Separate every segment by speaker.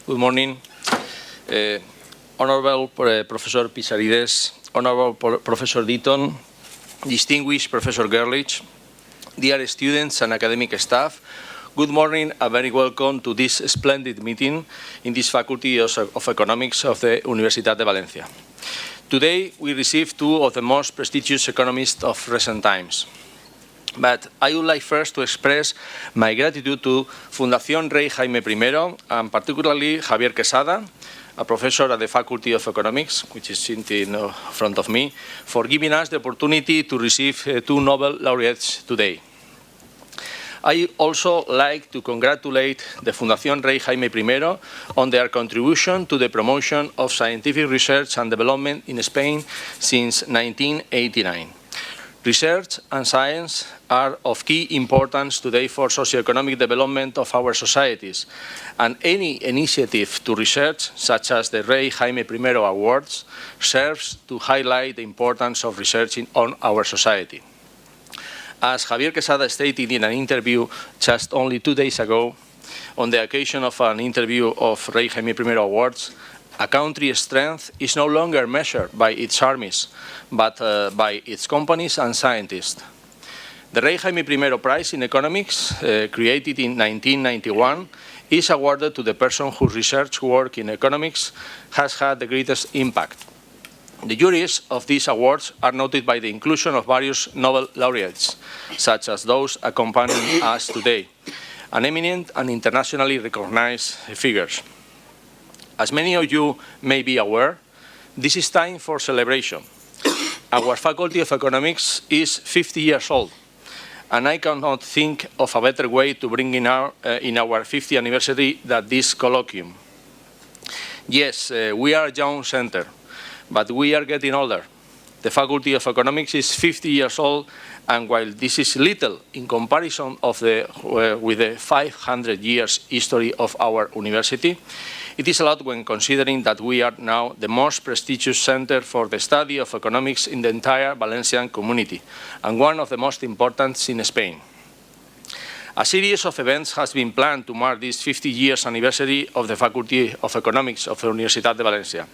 Speaker 1: Good morning. Honorable Professor Pissarides, Honorable Professor Deaton, distinguished Professor Gerlich, dear students and academic staff, good morning and very welcome to this splendid meeting in this Faculty of Economics of the Universitat de Valencia. Today we receive two of the most prestigious economists of recent times. But I would like first to express my gratitude to Fundación Rey Jaime I and particularly Javier Quesada, a professor at the Faculty of Economics, which is sitting in front of me, for giving us the opportunity to receive two Nobel laureates today. I also like to congratulate the Fundación Rey Jaime I on their contribution to the promotion of scientific research and development in Spain since 1989. Research and science are of key importance today for socio-economic development of our societies, and any initiative to research, such as the Rey Jaime I Awards, serves to highlight the importance of research on our society. As Javier Quesada stated in an interview just only 2 days ago, on the occasion of an interview of Rey Jaime I Awards, a country's strength is no longer measured by its armies, but by its companies and scientists. The Rey Jaime I Prize in Economics, created in 1991, is awarded to the person whose research work in economics has had the greatest impact. The juries of these awards are noted by the inclusion of various Nobel laureates, such as those accompanying us today, and eminent and internationally recognized figures. As many of you may be aware, this is time for celebration. Our Faculty of Economics is 50 years old, and I cannot think of a better way to bring in our 50th anniversary than this colloquium. Yes, we are a young center, but we are getting older. The Faculty of Economics is 50 years old, and while this is little in comparison with the 500 years history of our university, it is a lot when considering that we are now the most prestigious center for the study of economics in the entire Valencian community, and one of the most important in Spain. A series of events has been planned to mark this 50 years anniversary of the Faculty of Economics of the Universitat de Valencia,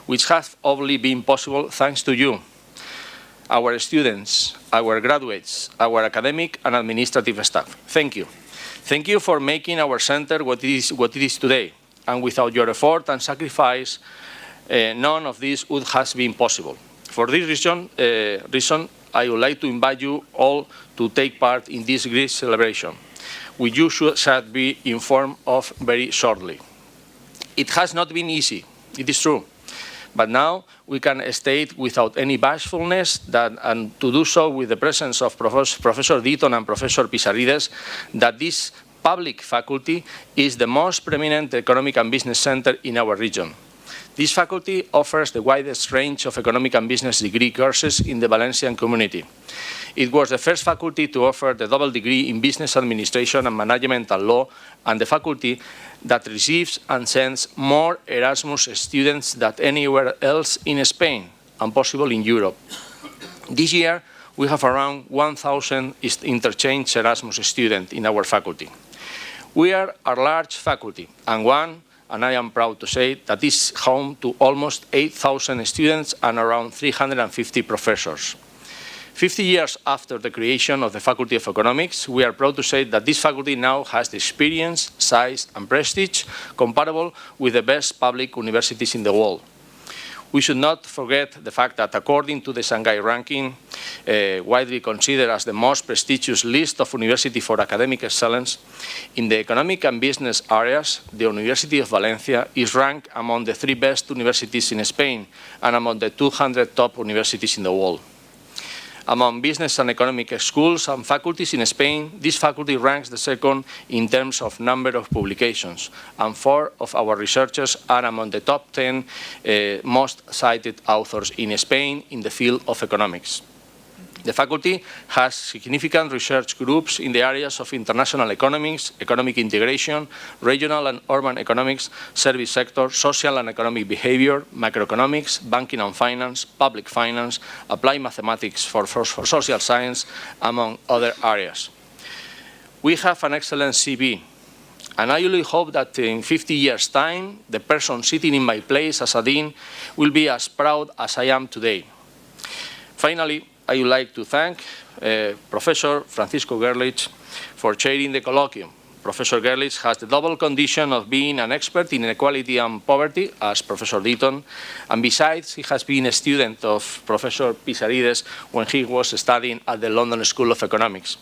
Speaker 1: which have only been possible thanks to you, our students, our graduates, our academic and administrative staff. Thank you. Thank you for making our center what it is today. And without your effort and sacrifice, none of this would have been possible. For this reason, I would like to invite you all to take part in this great celebration, which you shall be informed of very shortly. It has not been easy, it is true, but now we can state without any bashfulness and to do so with the presence of Professor Deaton and Professor Pissarides, that this public faculty is the most preeminent economic and business center in our region. This faculty offers the widest range of economic and business degree courses in the Valencian community. It was the first faculty to offer the double degree in business administration and management and law, and the faculty that receives and sends more Erasmus students than anywhere else in Spain and possible in Europe. This year, we have around 1,000 interchange Erasmus students in our faculty. We are a large faculty, and I am proud to say, that is home to almost 8,000 students and around 350 professors. 50 years after the creation of the Faculty of Economics, we are proud to say that this faculty now has the experience, size, and prestige comparable with the best public universities in the world. We should not forget the fact that according to the Shanghai ranking, widely considered as the most prestigious list of universities for academic excellence, in the economic and business areas, the University of Valencia is ranked among the 3 best universities in Spain and among the 200 top universities in the world. Among business and economic schools and faculties in Spain, this faculty ranks the second in terms of number of publications, and 4 of our researchers are among the top 10 most cited authors in Spain in the field of economics. The faculty has significant research groups in the areas of international economics, economic integration, regional and urban economics, service sector, social and economic behavior, macroeconomics, banking and finance, public finance, applied mathematics for social science, among other areas. We have an excellent CV, And I really hope that in 50 years' time, the person sitting in my place as a dean will be as proud as I am today. Finally, I would like to thank Professor Francisco Gerlich for chairing the colloquium. Professor Gerlich has the double condition of being an expert in inequality and poverty, as Professor Deaton, and besides, he has been a student of Professor Pissarides when he was studying at the London School of Economics.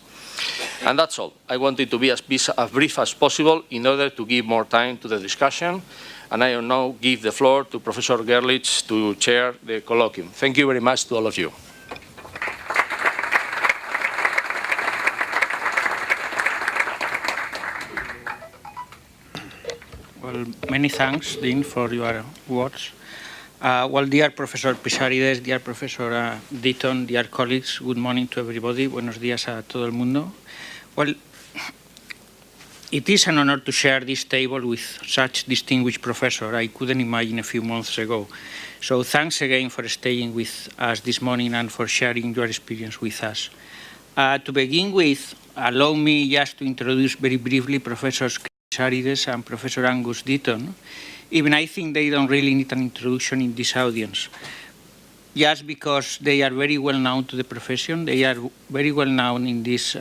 Speaker 1: And that's all. I wanted to be as brief as possible in order to give more time to the discussion, and I will now give the floor to Professor Gerlich to chair the colloquium. Thank you very much to all of you.
Speaker 2: Well, many thanks, Dean, for your words. Well, dear Professor Pissarides, dear Professor Deaton, dear colleagues, good morning to everybody. Buenos días a todo el mundo. Well, it is an honor to share this table with such distinguished professor I couldn't imagine a few months ago. So thanks again for staying with us this morning and for sharing your experience with us. To begin with, allow me just to introduce very briefly Professors Pissarides and Professor Angus Deaton. Even I think they don't really need an introduction in this audience, just because they are very well known to the profession, they are very well known in this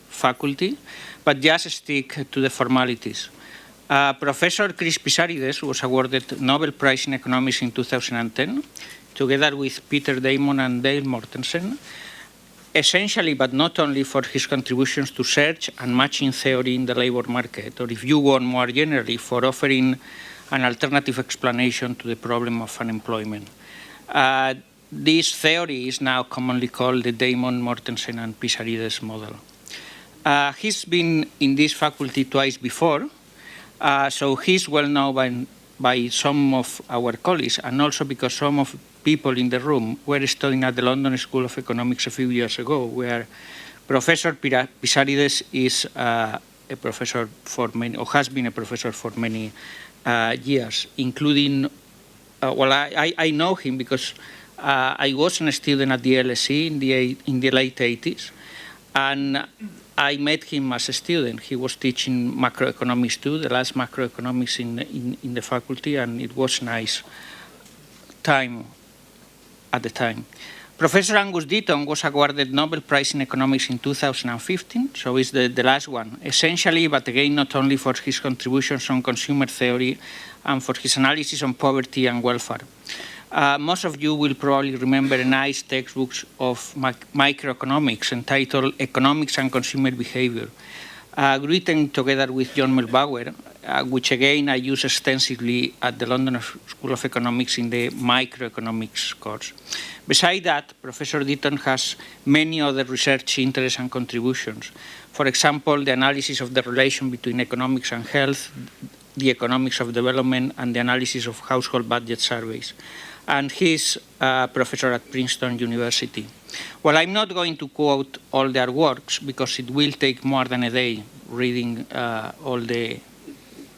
Speaker 2: faculty, but just stick to the formalities. Professor Chris Pissarides was awarded Nobel Prize in Economics in 2010, together with Peter Damon and Dale Mortensen, essentially, but not only, for his contributions to search and matching theory in the labor market, or if you want more generally, for offering an alternative explanation to the problem of unemployment. This theory is now commonly called the Damon, Mortensen, and Pissarides model. He's been in this faculty twice before, so he's well known by some of our colleagues, and also because some of people in the room were studying at the London School of Economics a few years ago, where Professor Pissarides is a professor for many, or has been a professor for many years, including, well, I know him because I was a student at the LSE in the late 80s, and I met him as a student. He was teaching macroeconomics too, the last macroeconomics in the faculty, and it was a nice time at the time. Professor Angus Deaton was awarded Nobel Prize in Economics in 2015, so it's the last one, essentially, but again, not only for his contributions on consumer theory and for his analysis on poverty and welfare. Most of you will probably remember a nice textbook of microeconomics entitled Economics and Consumer Behavior, written together with John Melbauer, which again I use extensively at the London School of Economics in the microeconomics course. Besides that, Professor Deaton has many other research interests and contributions. For example, the analysis of the relation between economics and health, the economics of development, and the analysis of household budget surveys. And he's a professor at Princeton University. Well, I'm not going to quote all their works because it will take more than a day reading all the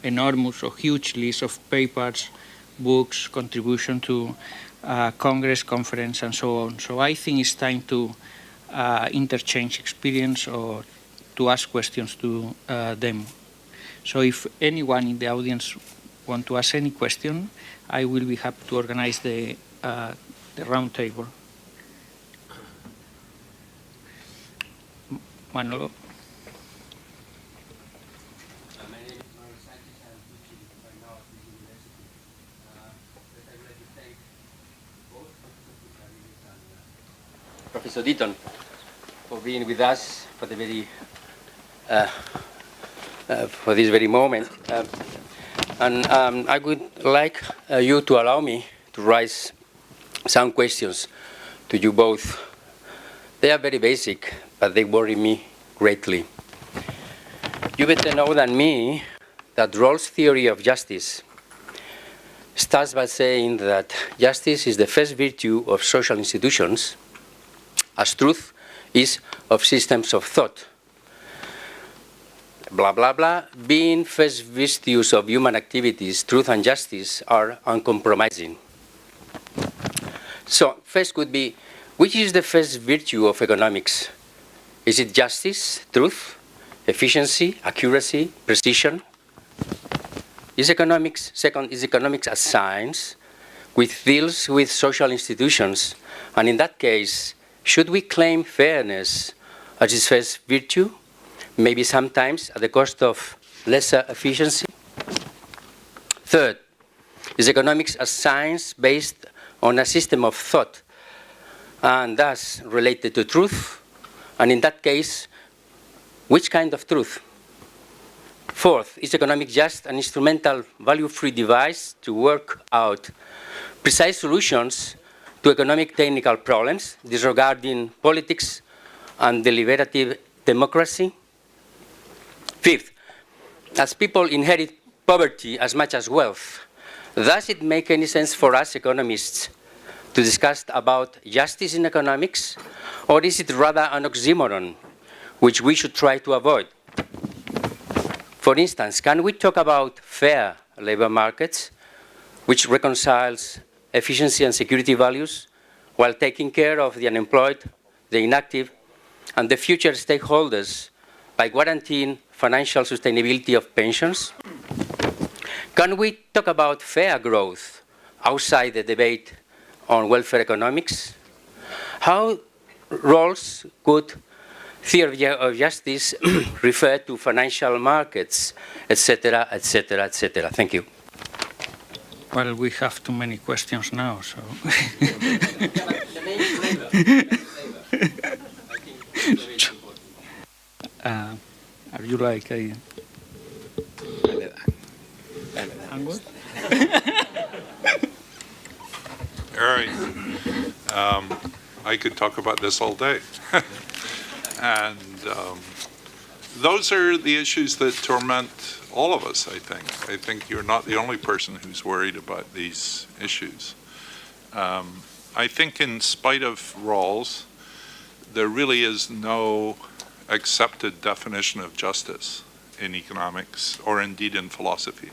Speaker 2: enormous or huge list of papers, books, contribution to Congress, conference, and so on. So I think it's time to interchange experience or to ask questions to them. So if anyone in the audience want to ask any question, I will be happy to organize the round table. Manolo.
Speaker 3: Professor Deaton, for being with us for the very for this very moment, and I would like you to allow me to raise some questions to you both. They are very basic, but they worry me greatly. You better know than me that Rawls' theory of justice starts by saying that justice is the first virtue of social institutions, as truth is of systems of thought. Blah, blah, blah. Being first virtues of human activities, truth and justice are uncompromising. So, first could be, which is the first virtue of economics? Is it justice, truth, efficiency, accuracy, precision? is economics, second, is economics as science, which deals with social institutions, and in that case, should we claim fairness as its first virtue, maybe sometimes at the cost of lesser efficiency? Third, is economics as science based on a system of thought and thus related to truth? And in that case, which kind of truth? Fourth, is economics just an instrumental value-free device to work out precise solutions to economic technical problems, disregarding politics and deliberative democracy? Fifth, as people inherit poverty as much as wealth, does it make any sense for us economists to discuss about justice in economics, or is it rather an oxymoron which we should try to avoid? For instance, can we talk about fair labor markets, which reconciles efficiency and security values while taking care of the unemployed, the inactive, and the future stakeholders by guaranteeing financial sustainability of pensions? Can we talk about fair growth outside the debate on welfare economics? How roles could theory of justice refer to financial markets, etc., etc., etc.? Thank you.
Speaker 2: Well, we have too many questions now, so. Are you like a angle?
Speaker 4: All right. I could talk about this all day. And those are the issues that torment all of us, I think. I think you're not the only person who's worried about these issues. I think in spite of Rawls, there really is no accepted definition of justice in economics or indeed in philosophy,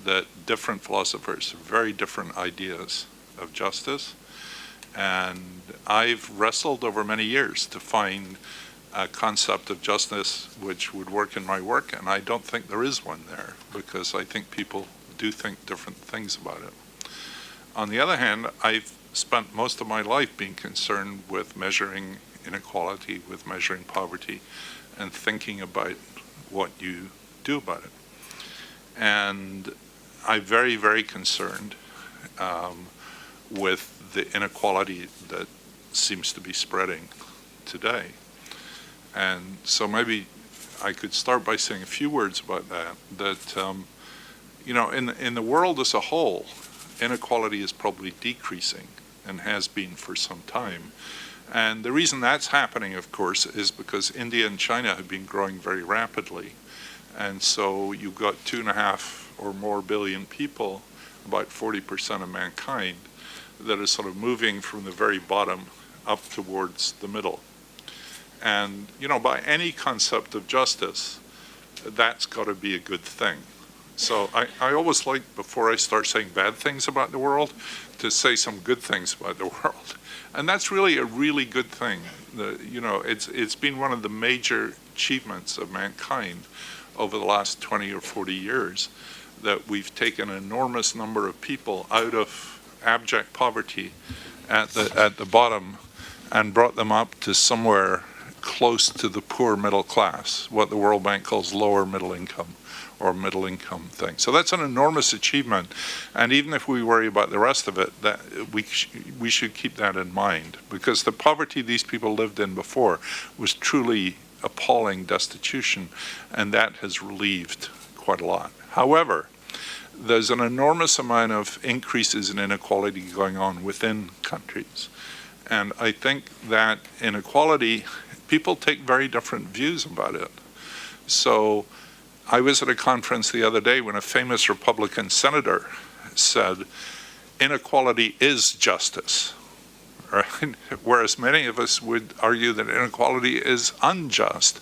Speaker 4: that different philosophers have very different ideas of justice. And I've wrestled over many years to find a concept of justice which would work in my work, and I don't think there is one there, because I think people do think different things about it. On the other hand, I've spent most of my life being concerned with measuring inequality, with measuring poverty, and thinking about what you do about it. And I'm very, very concerned with the inequality that seems to be spreading today. And so maybe I could start by saying a few words about that. You know, in the world as a whole, inequality is probably decreasing and has been for some time. And the reason that's happening, of course, is because India and China have been growing very rapidly. And so you've got 2.5 or more billion people, about 40% of mankind, that are sort of moving from the very bottom up towards the middle. And, you know, by any concept of justice, that's got to be a good thing. So I always like, before I start saying bad things about the world, to say some good things about the world. And that's really a really good thing. You know, it's been one of the major achievements of mankind over the last 20 or 40 years, that we've taken an enormous number of people out of abject poverty at the bottom and brought them up to somewhere close to the poor middle class, what the World Bank calls lower middle income or middle income thing. So that's an enormous achievement. And even if we worry about the rest of it, that we should keep that in mind, because the poverty these people lived in before was truly appalling destitution, and that has relieved quite a lot. However, there's an enormous amount of increases in inequality going on within countries. And I think that inequality, people take very different views about it. So I was at a conference the other day when a famous Republican senator said, inequality is justice, right? Whereas many of us would argue that inequality is unjust.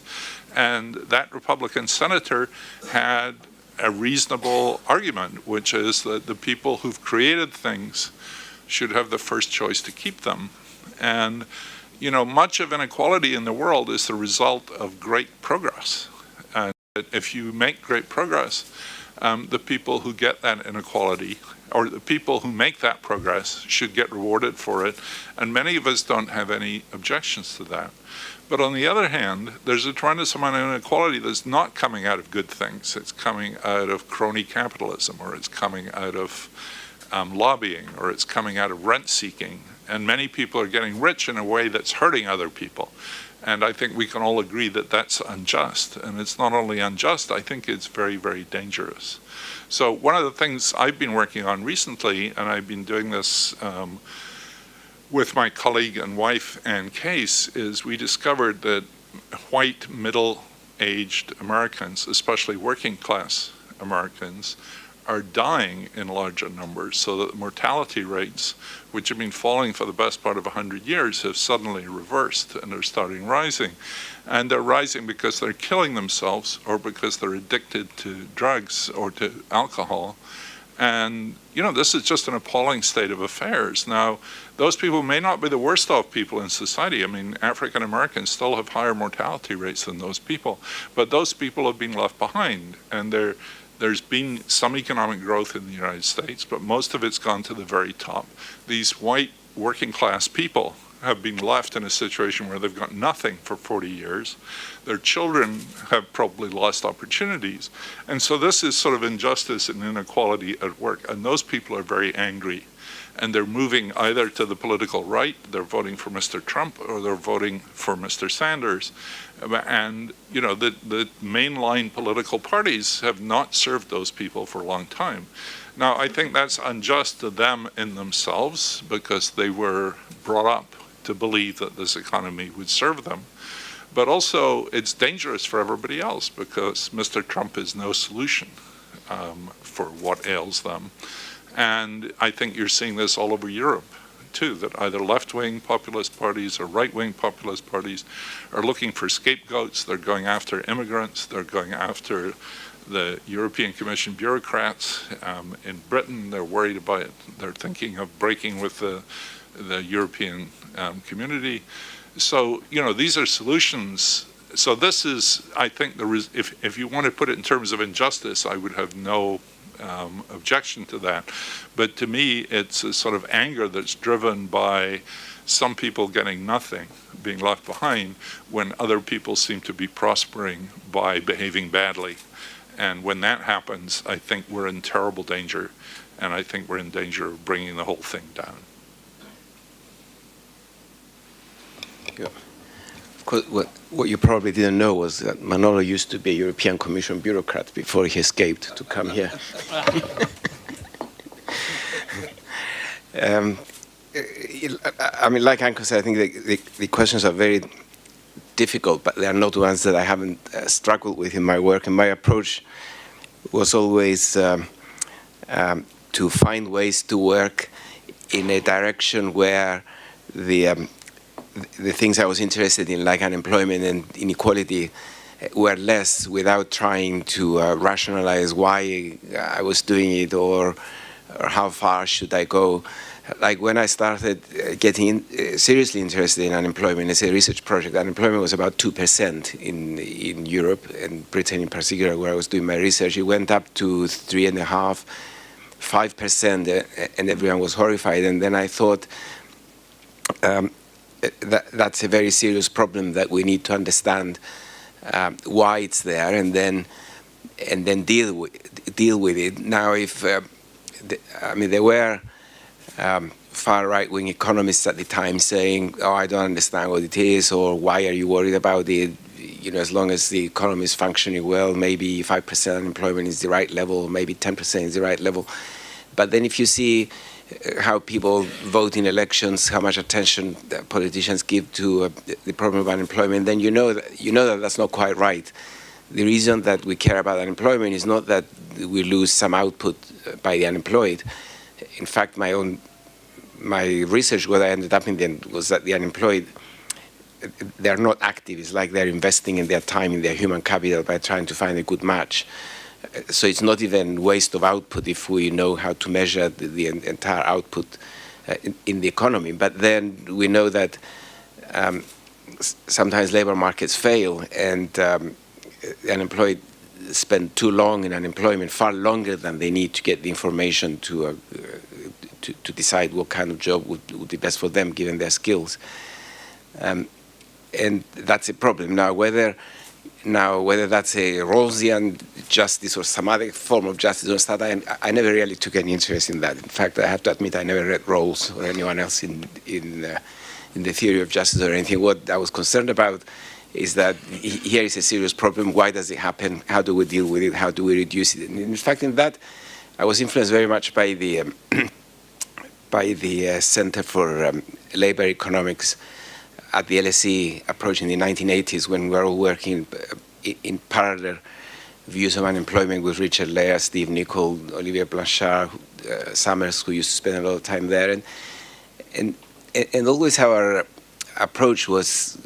Speaker 4: And that Republican senator had a reasonable argument, which is that the people who've created things should have the first choice to keep them. And, you know, much of inequality in the world is the result of great progress. And if you make great progress, the people who get that inequality or the people who make that progress should get rewarded for it. And many of us don't have any objections to that. But on the other hand, there's a tremendous amount of inequality that's not coming out of good things. It's coming out of crony capitalism, or it's coming out of lobbying, or it's coming out of rent seeking. And many people are getting rich in a way that's hurting other people. And I think we can all agree that that's unjust. And it's not only unjust, I think it's very, very dangerous. So one of the things I've been working on recently, and I've been doing this with my colleague and wife, Ann Case, is we discovered that white, middle-aged Americans, especially working-class Americans, are dying in larger numbers, so that mortality rates, which have been falling for the best part of 100 years, have suddenly reversed and are starting rising. And they're rising because they're killing themselves or because they're addicted to drugs or to alcohol. And, you know, this is just an appalling state of affairs. Now, those people may not be the worst off people in society. I mean, African Americans still have higher mortality rates than those people, but those people have been left behind. And there's been some economic growth in the United States, but most of it's gone to the very top. These white working class people have been left in a situation where they've got nothing for 40 years. Their children have probably lost opportunities. And so this is sort of injustice and inequality at work. And those people are very angry. And they're moving either to the political right, they're voting for Mr. Trump, or they're voting for Mr. Sanders. And, you know, the mainline political parties have not served those people for a long time. Now, I think that's unjust to them in themselves because they were brought up to believe that this economy would serve them. But also, it's dangerous for everybody else because Mr. Trump is no solution for what ails them. And I think you're seeing this all over Europe, too, that either left-wing populist parties or right-wing populist parties are looking for scapegoats. They're going after immigrants. They're going after the European Commission bureaucrats. In Britain, they're worried about it. They're thinking of breaking with the European community. So, you know, these are solutions. So this is, I think, if you want to put it in terms of injustice, I would have no objection to that. But to me, it's a sort of anger that's driven by some people getting nothing, being left behind, when other people seem to be prospering by behaving badly. And when that happens, I think we're in terrible danger, and I think we're in danger of bringing the whole thing down.
Speaker 5: Yeah. What you probably didn't know was that Manolo used to be a European Commission bureaucrat before he escaped to come here. I mean, like Anko said, I think the questions are very difficult, but they are not ones that I haven't struggled with in my work. And my approach was always to find ways to work in a direction where the things I was interested in, like unemployment and inequality, were less, without trying to rationalize why I was doing it or how far should I go. Like when I started getting seriously interested in unemployment as a research project, unemployment was about 2% in Europe, and Britain in particular, where I was doing my research. It went up to 3.5%, 5%, and everyone was horrified. And then I thought, that's a very serious problem that we need to understand why it's there, and then deal with it. Now, if I mean, there were far right-wing economists at the time saying, "Oh, I don't understand what it is," or "Why are you worried about it? You know, as long as the economy is functioning well, maybe 5% unemployment is the right level, maybe 10% is the right level." But then, if you see how people vote in elections, how much attention politicians give to the problem of unemployment, then you know that that's not quite right. The reason that we care about unemployment is not that we lose some output by the unemployed. In fact, my research, what I ended up in the end, was that the unemployed, they're not active. It's like they're investing in their time, in their human capital, by trying to find a good match. So it's not even waste of output if we know how to measure the entire output in the economy. But then we know that sometimes labor markets fail, and the unemployed spend too long in unemployment, far longer than they need to get the information to decide what kind of job would be best for them given their skills. And that's a problem. Now, whether that's a Rawlsian justice or some other form of justice or stuff, I never really took any interest in that. In fact, I have to admit I never read Rawls or anyone else in the theory of justice or anything. What I was concerned about is that here is a serious problem. Why does it happen? How do we deal with it? How do we reduce it? And in fact, in that, I was influenced very much by the Center for Labor Economics at the LSE approach in the 1980s, when we were all working in parallel views of unemployment with Richard Lea, Steve Nichol, Olivier Blanchard, Summers, who used to spend a lot of time there. And always our approach was,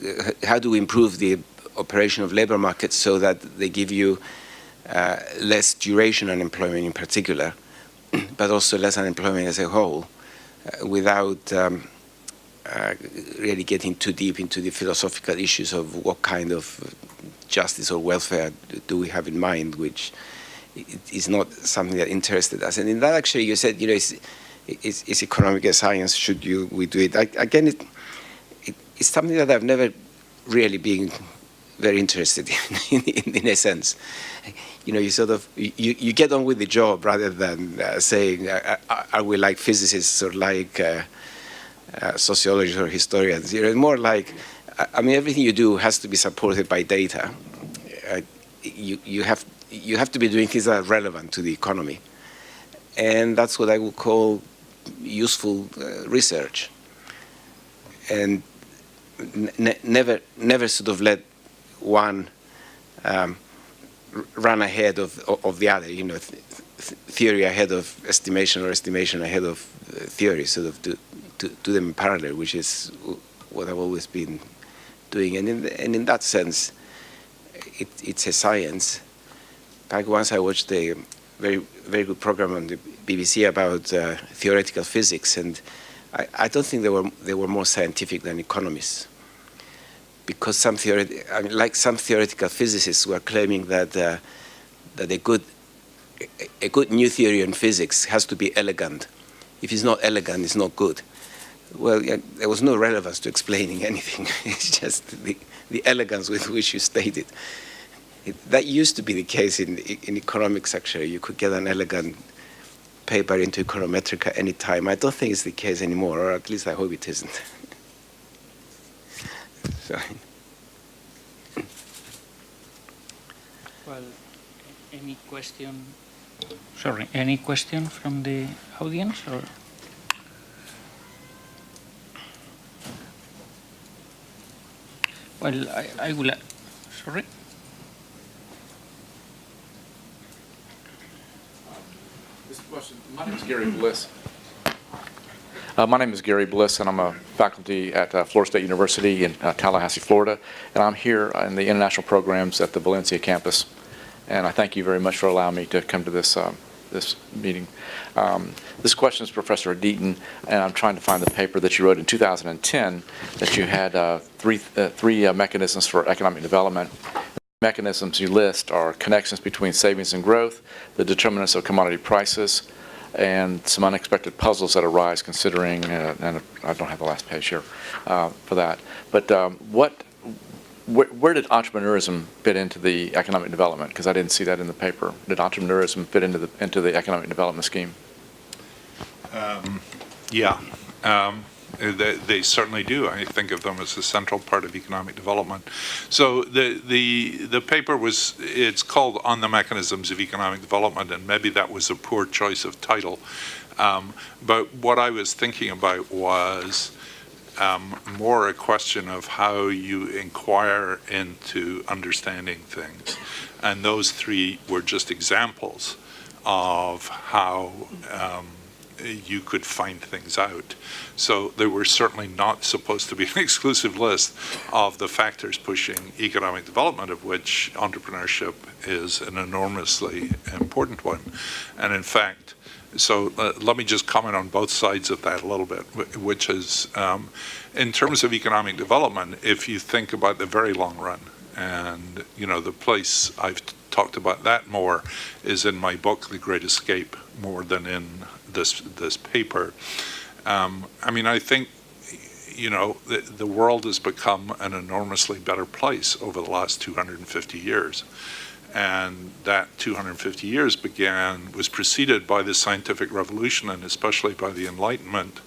Speaker 5: how do we improve the operation of labor markets so that they give you less duration unemployment in particular, but also less unemployment as a whole, without really getting too deep into the philosophical issues of what kind of justice or welfare do we have in mind, which is not something that interested us. And in that, actually, you said, it's economic science, we do it? Again, it's something that I've never really been very interested in a sense. You sort of, you get on with the job rather than saying, are we like physicists or like sociologists or historians? More like, everything you do has to be supported by data. You have to be doing things that are relevant to the economy. And that's what I would call useful research. And never sort of let one run ahead of the other, theory ahead of estimation or estimation ahead of theory, sort of do them in parallel, which is what I've always been doing. And in that sense, it's a science. Back once I watched a very, very good program on the BBC about theoretical physics, and I don't think they were more scientific than economists, because some theoretical physicists were claiming that a good new theory in physics has to be elegant. If it's not elegant, it's not good. Well, there was no relevance to explaining anything. It's just the elegance with which you state it. That used to be the case in economics, actually. You could get an elegant paper into Econometrica any time. I don't think it's the case anymore, or at least I hope it isn't. Sorry.
Speaker 2: Well, any question? Sorry, any question from the audience? Or? Well, I will. Sorry.
Speaker 6: This question. My name is Gary Bliss. My name is Gary Bliss, and I'm a faculty at Florida State University in Tallahassee, Florida, and I'm here in the international programs at the Valencia campus. And I thank you very much for allowing me to come to this this meeting. This question is Professor Deaton, and I'm trying to find the paper that you wrote in 2010 that you had three mechanisms for economic development. The mechanisms you list are connections between savings and growth, the determinants of commodity prices, and some unexpected puzzles that arise considering, and I don't have the last page here for that, but where did entrepreneurism fit into the economic development? Because I didn't see that in the paper. Did entrepreneurism fit into the economic development scheme?
Speaker 4: Yeah, they certainly do. I think of them as a central part of economic development. So the paper it's called On the Mechanisms of Economic Development, and maybe that was a poor choice of title. But what I was thinking about was more a question of how you inquire into understanding things. And those three were just examples of how you could find things out. So they were certainly not supposed to be an exclusive list of the factors pushing economic development, of which entrepreneurship is an enormously important one. And in fact, so let me just comment on both sides of that a little bit, which is, in terms of economic development, if you think about the very long run, and the place I've talked about that more is in my book, The Great Escape, more than in this paper. I mean, I think, you know, the world has become an enormously better place over the last 250 years. And that 250 years was preceded by the scientific revolution, and especially by the Enlightenment.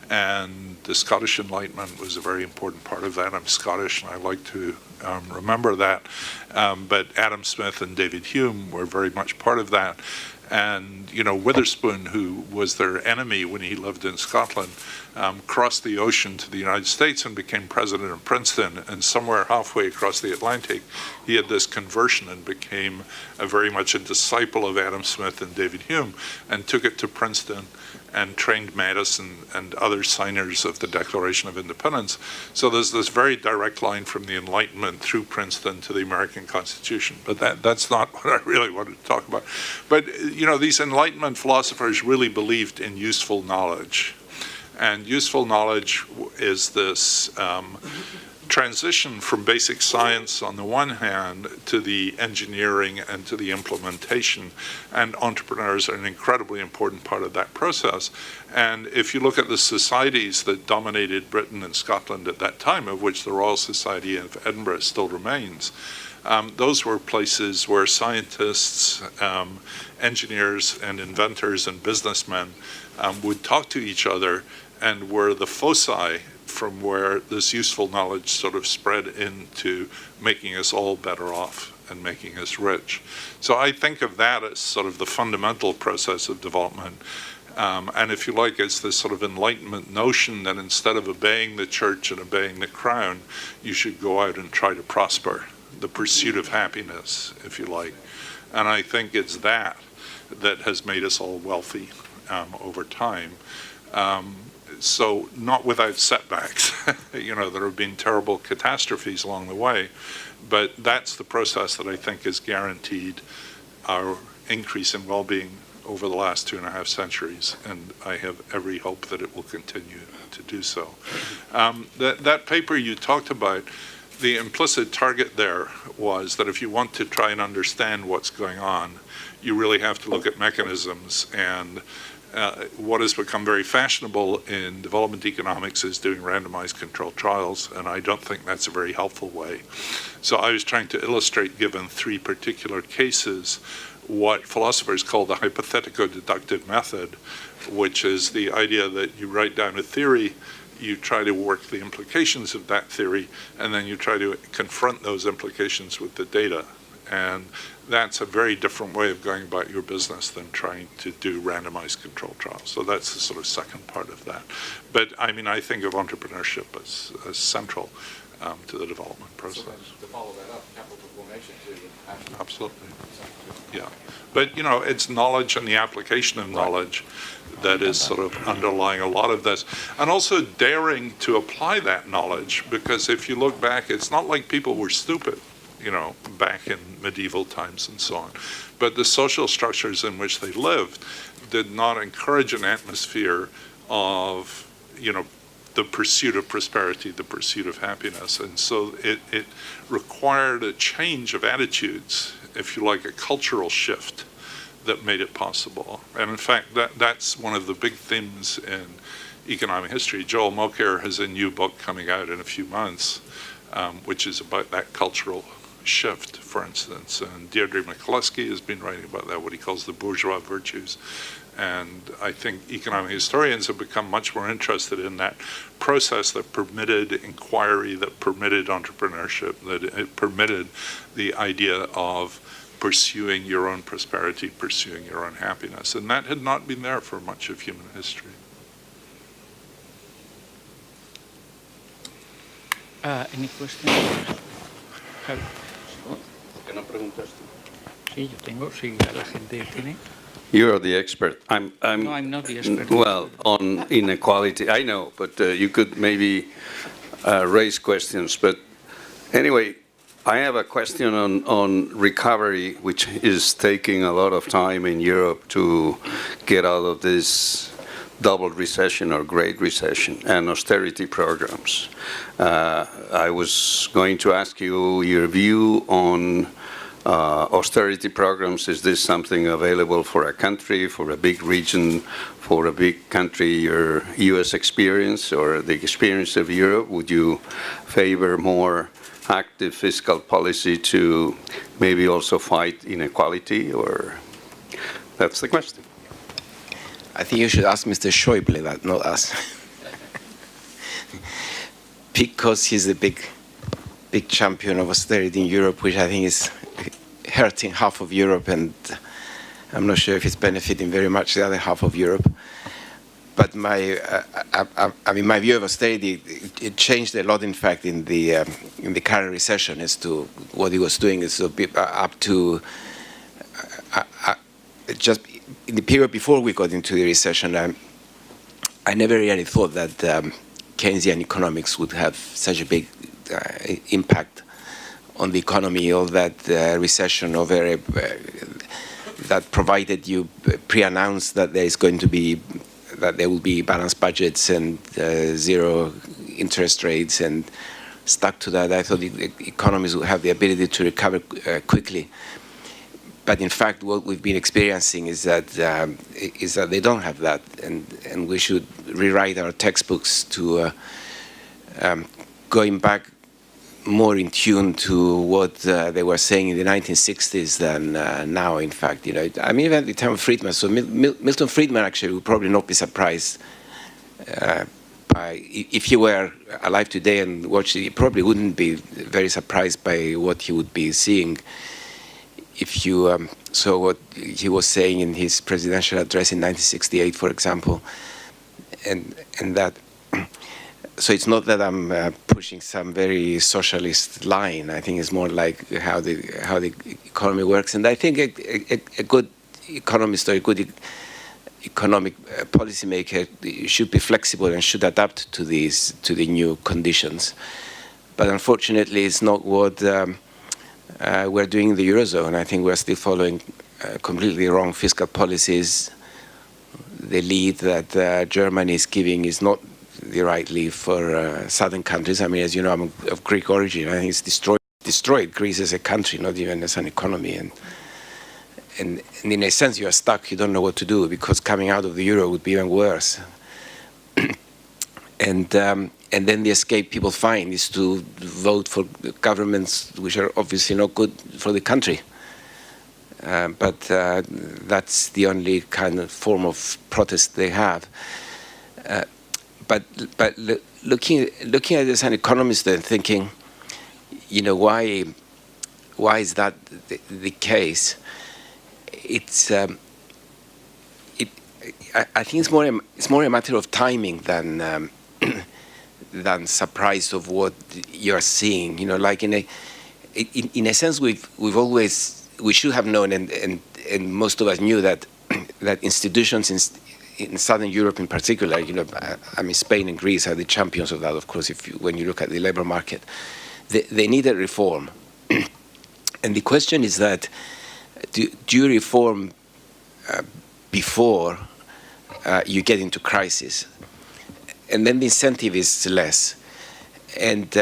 Speaker 4: And the Scottish Enlightenment was a very important part of that. I'm Scottish, and I like to remember that. But Adam Smith and David Hume were very much part of that. And, you know, Witherspoon, who was their enemy when he lived in Scotland, crossed the ocean to the United States and became president of Princeton. And somewhere halfway across the Atlantic, he had this conversion and became very much a disciple of Adam Smith and David Hume, and took it to Princeton and trained Madison and other signers of the Declaration of Independence. So there's this very direct line from the Enlightenment through Princeton to the American Constitution. But that's not what I really wanted to talk about. But, you know, these Enlightenment philosophers really believed in useful knowledge. And useful knowledge is this transition from basic science on the one hand to the engineering and to the implementation, and entrepreneurs are an incredibly important part of that process. And if you look at the societies that dominated Britain and Scotland at that time, of which the Royal Society of Edinburgh still remains, those were places where scientists, engineers and inventors and businessmen would talk to each other, and were the foci from where this useful knowledge sort of spread into making us all better off and making us rich. So I think of that as sort of the fundamental process of development. And if you like, it's this sort of Enlightenment notion that instead of obeying the church and obeying the crown, you should go out and try to prosper, the pursuit of happiness, if you like. And I think it's that has made us all wealthy over time. So not without setbacks. You know, there have been terrible catastrophes along the way, but that's the process that I think has guaranteed our increase in well-being over the last 2.5 centuries, and I have every hope that it will continue to do so. That paper you talked about, the implicit target there was that if you want to try and understand what's going on, you really have to look at mechanisms. And what has become very fashionable in development economics is doing randomized controlled trials, and I don't think that's a very helpful way. So I was trying to illustrate, given 3 particular cases, what philosophers call the hypothetico-deductive method, which is the idea that you write down a theory, you try to work the implications of that theory, and then you try to confront those implications with the data. And that's a very different way of going about your business than trying to do randomized controlled trials. So that's the sort of second part of that. But I mean, I think of entrepreneurship as central to the development process.
Speaker 6: So to follow that up, capital formation too.
Speaker 4: Absolutely. Yeah. But, you know, it's knowledge and the application of knowledge that is sort of underlying a lot of this. And also daring to apply that knowledge, because if you look back, it's not like people were stupid, you know, back in medieval times and so on. But the social structures in which they lived did not encourage an atmosphere of, you know, the pursuit of prosperity, the pursuit of happiness. And so it required a change of attitudes, if you like, a cultural shift that made it possible. And in fact, that's one of the big themes in economic history. Joel Mokyr has a new book coming out in a few months, which is about that cultural shift, for instance. And Deirdre McCluskey has been writing about that, what he calls the bourgeois virtues. And I think economic historians have become much more interested in that process that permitted inquiry, that permitted entrepreneurship, that it permitted the idea of pursuing your own prosperity, pursuing your own happiness. And that had not been there for much of human history.
Speaker 2: Any questions?
Speaker 3: ¿Qué no preguntas tú?
Speaker 2: Sí, yo tengo, si la gente tiene.
Speaker 7: You are the expert.
Speaker 2: No, I'm not the expert.
Speaker 7: Well, on inequality, I know, but you could maybe raise questions. But anyway, I have a question on recovery, which is taking a lot of time in Europe to get out of this double recession or great recession and austerity programs. I was going to ask you your view on austerity programs? Is this something available for a country, for a big region, for a big country, your US experience or the experience of Europe? Would you favor more active fiscal policy to maybe also fight inequality, or that's the question?
Speaker 5: I think you should ask Mr. Schäuble that, not us. Because he's the big champion of austerity in Europe, which I think is hurting half of Europe, and I'm not sure if it's benefiting very much the other half of Europe. But my view of austerity, it changed a lot, in fact, in the current recession as to what he was doing. Is up to just in the period before we got into the recession, I never really thought that Keynesian economics would have such a big impact on the economy, or that recession over that provided you pre-announce that there is going to be, that there will be balanced budgets and zero interest rates, and stuck to that. I thought the economies would have the ability to recover quickly. But in fact, what we've been experiencing is that they don't have that, and we should rewrite our textbooks to going back more in tune to what they were saying in the 1960s than now. In fact, even at the time of Friedman. So Milton Friedman actually would probably not be surprised by, if he were alive today and watched it, he probably wouldn't be very surprised by what he would be seeing. If you saw what he was saying in his presidential address in 1968, for example, and that, so it's not that I'm pushing some very socialist line. I think it's more like how the economy works, and I think a good economist or a good economic policymaker should be flexible and should adapt to the new conditions. But unfortunately, it's not what we're doing in the Eurozone. I think we're still following completely wrong fiscal policies. The lead that Germany is giving is not the right lead for southern countries. I mean, as you know, I'm of Greek origin. I think it's destroyed Greece as a country, not even as an economy. And in a sense, you are stuck. You don't know what to do, because coming out of the euro would be even worse. And then the escape people find is to vote for governments which are obviously not good for the country. But that's the only kind of form of protest they have. But looking at it as an economist and thinking, why is that the case? I think it's more a matter of timing than surprise of what you're seeing. Like in a sense, we should have known, and most of us knew that institutions in Southern Europe in particular, Spain and Greece are the champions of that, of course, when you look at the labor market. They needed reform. And the question is that, do you reform before you get into crisis? And then the incentive is less. And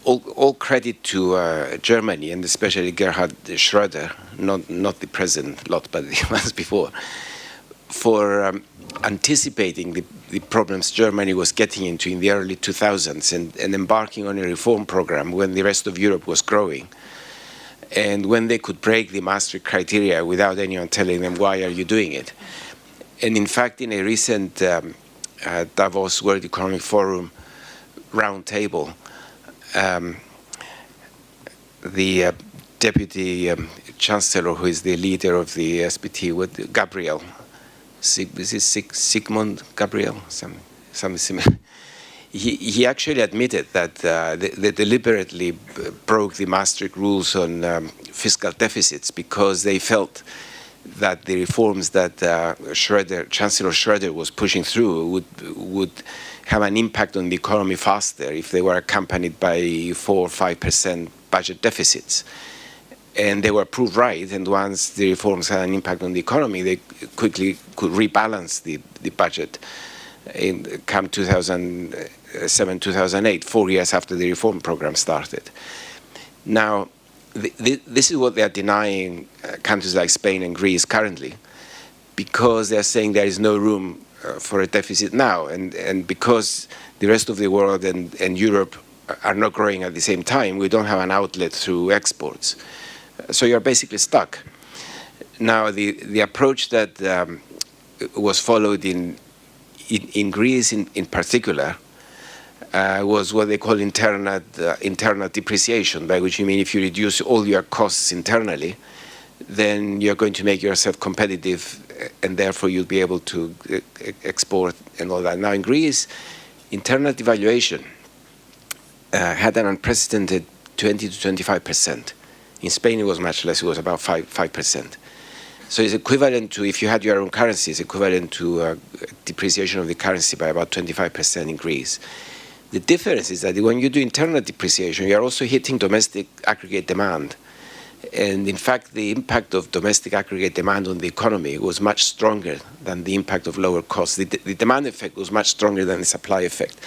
Speaker 5: all credit to Germany, and especially Gerhard Schröder, not the present lot, but the ones before, for anticipating the problems Germany was getting into in the early 2000s and embarking on a reform program when the rest of Europe was growing. And when they could break the Maastricht criteria without anyone telling them, why are you doing it? And in fact, in a recent Davos World Economic Forum roundtable, the deputy chancellor, who is the leader of the SPT, with Gabriel, Sigmund Gabriel, something similar. He actually admitted that they deliberately broke the Maastricht rules on fiscal deficits because they felt that the reforms that Chancellor Schröder was pushing through would have an impact on the economy faster if they were accompanied by 4 or 5% budget deficits. And they were proved right, and once the reforms had an impact on the economy, they quickly could rebalance the budget in come 2007, 2008, 4 years after the reform program started. Now, this is what they are denying countries like Spain and Greece currently, because they're saying there is no room for a deficit now, and because the rest of the world and Europe are not growing at the same time, we don't have an outlet through exports. So you're basically stuck. Now, the approach that was followed in Greece in particular was what they call internal depreciation, by which you mean if you reduce all your costs internally, then you're going to make yourself competitive, and therefore you'll be able to export and all that. Now, in Greece, internal devaluation had an unprecedented 20 to 25%. In Spain, it was much less. It was about 5%. So it's equivalent to, if you had your own currency, it's equivalent to depreciation of the currency by about 25% in Greece. The difference is that when you do internal depreciation, you're also hitting domestic aggregate demand. And in fact, the impact of domestic aggregate demand on the economy was much stronger than the impact of lower costs. The demand effect was much stronger than the supply effect.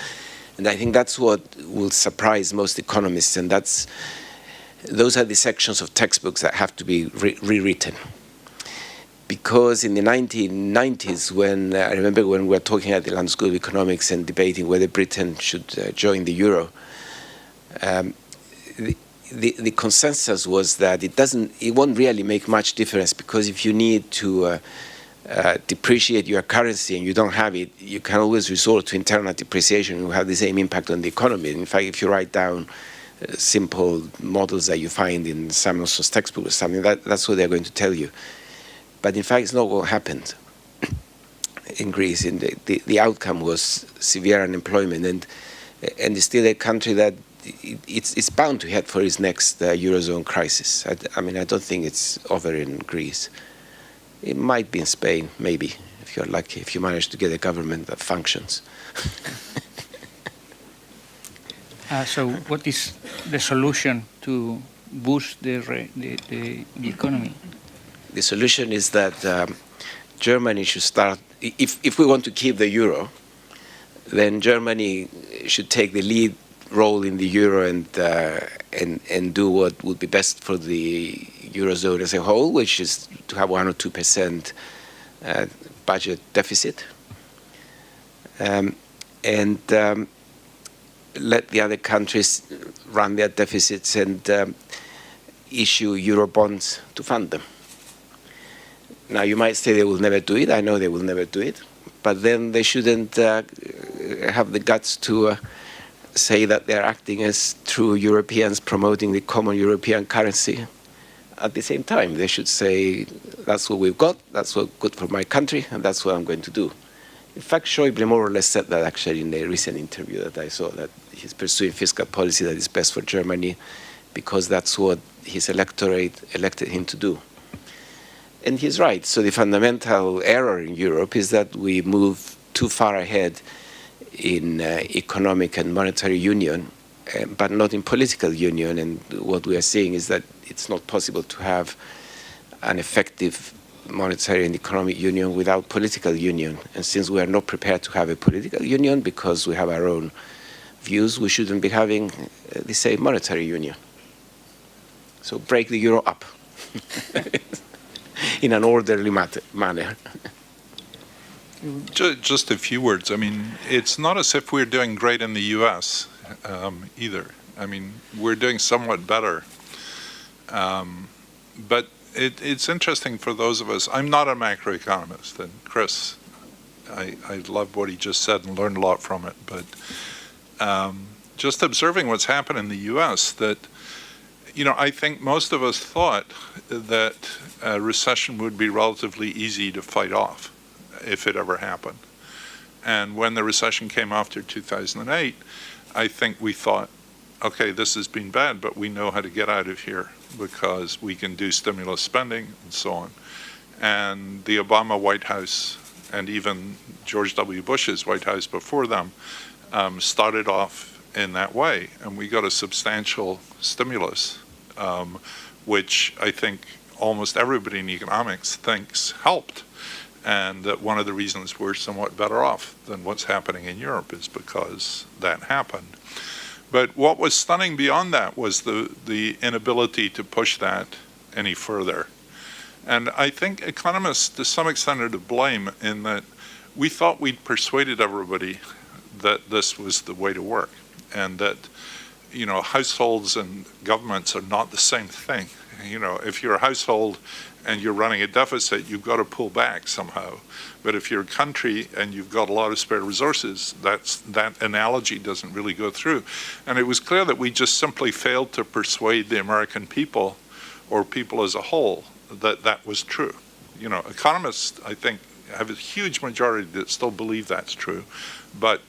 Speaker 5: And I think that's what will surprise most economists, and those are the sections of textbooks that have to be rewritten. Because in the 1990s, when I remember when we were talking at the London School of Economics and debating whether Britain should join the euro, the consensus was that it won't really make much difference, because if you need to depreciate your currency and you don't have it, you can always resort to internal depreciation and will have the same impact on the economy. In fact, if you write down simple models that you find in Samuelson's textbook or something, that's what they're going to tell you. But in fact, it's not what happened in Greece. And the outcome was severe unemployment, and it's still a country that it's bound to head for its next Eurozone crisis. I mean, I don't think it's over in Greece. It might be in Spain, maybe, if you're lucky, if you manage to get a government that functions.
Speaker 2: So what is the solution to boost the economy?
Speaker 5: The solution is that Germany should start, if we want to keep the euro, then Germany should take the lead role in the euro and do what would be best for the Eurozone as a whole, which is to have 1 or 2% budget deficit. And let the other countries run their deficits and issue euro bonds to fund them. Now, you might say they will never do it. I know they will never do it. But then they shouldn't have the guts to say that they're acting as true Europeans promoting the common European currency at the same time. They should say, that's what we've got, that's what's good for my country, and that's what I'm going to do. In fact, Schäuble more or less said that actually in a recent interview that I saw, that he's pursuing fiscal policy that is best for Germany because that's what his electorate elected him to do. And he's right. So the fundamental error in Europe is that we move too far ahead in economic and monetary union, but not in political union. And what we are seeing is that it's not possible to have an effective monetary and economic union without political union. And since we are not prepared to have a political union because we have our own views, we shouldn't be having the same monetary union. So break the euro up in an orderly manner.
Speaker 4: Just a few words. I mean, it's not as if we're doing great in the U.S. Either. I mean, we're doing somewhat better. But it's interesting for those of us. I'm not a macroeconomist, and Chris, I loved what he just said and learned a lot from it. But just observing what's happened in the U.S., that, you know, I think most of us thought that a recession would be relatively easy to fight off if it ever happened. And when the recession came after 2008, I think we thought, okay, this has been bad, but we know how to get out of here because we can do stimulus spending and so on. And the Obama White House and even George W. Bush's White House before them started off in that way. And we got a substantial stimulus, which I think almost everybody in economics thinks helped. And that one of the reasons we're somewhat better off than what's happening in Europe is because that happened. But what was stunning beyond that was the inability to push that any further. And I think economists, to some extent, are to blame in that we thought we'd persuaded everybody that this was the way to work, and that, you know, households and governments are not the same thing. You know, if you're a household and you're running a deficit, you've got to pull back somehow. But if you're a country and you've got a lot of spare resources, that analogy doesn't really go through. And it was clear that we just simply failed to persuade the American people, or people as a whole, that that was true. You know, economists, I think, have a huge majority that still believe that's true, but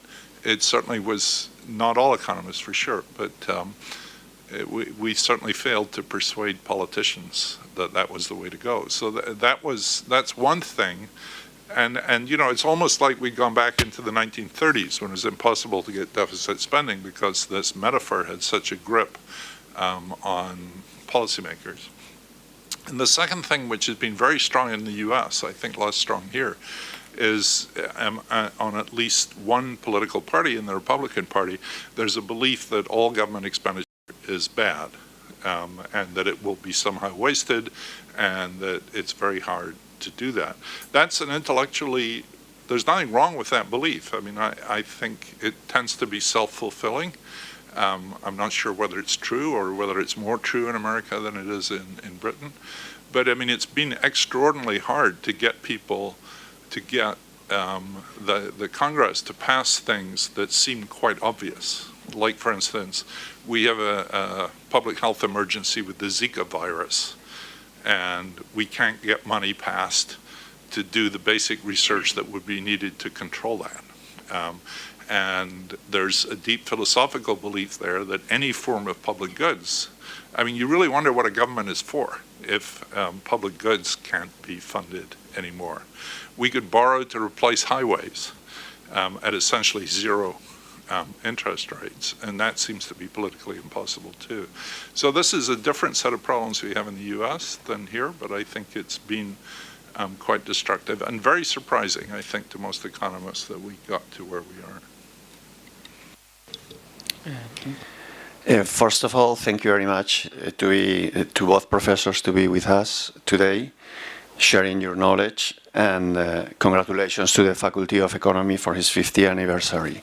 Speaker 4: it certainly was not all economists for sure, but we certainly failed to persuade politicians that that was the way to go. So that's one thing, and you know, it's almost like we'd gone back into the 1930s when it was impossible to get deficit spending because this metaphor had such a grip on policymakers. And the second thing, which has been very strong in the US, I think less strong here, is on at least one political party, in the Republican Party, there's a belief that all government expenditure is bad, and that it will be somehow wasted, and that it's very hard to do that. That's an intellectually, there's nothing wrong with that belief. I mean, I think it tends to be self-fulfilling. I'm not sure whether it's true or whether it's more true in America than it is in Britain. But I mean, it's been extraordinarily hard to get people, to get the Congress to pass things that seem quite obvious. Like, for instance, we have a public health emergency with the Zika virus, and we can't get money passed to do the basic research that would be needed to control that. And there's a deep philosophical belief there that any form of public goods, I mean, you really wonder what a government is for if public goods can't be funded anymore. We could borrow to replace highways at essentially zero interest rates, and that seems to be politically impossible too. So this is a different set of problems we have in the US than here, but I think it's been quite destructive and very surprising, I think, to most economists that we got to where we are.
Speaker 8: First of all, thank you very much to both professors to be with us today, sharing your knowledge, and congratulations to the Faculty of Economy for his 50th anniversary.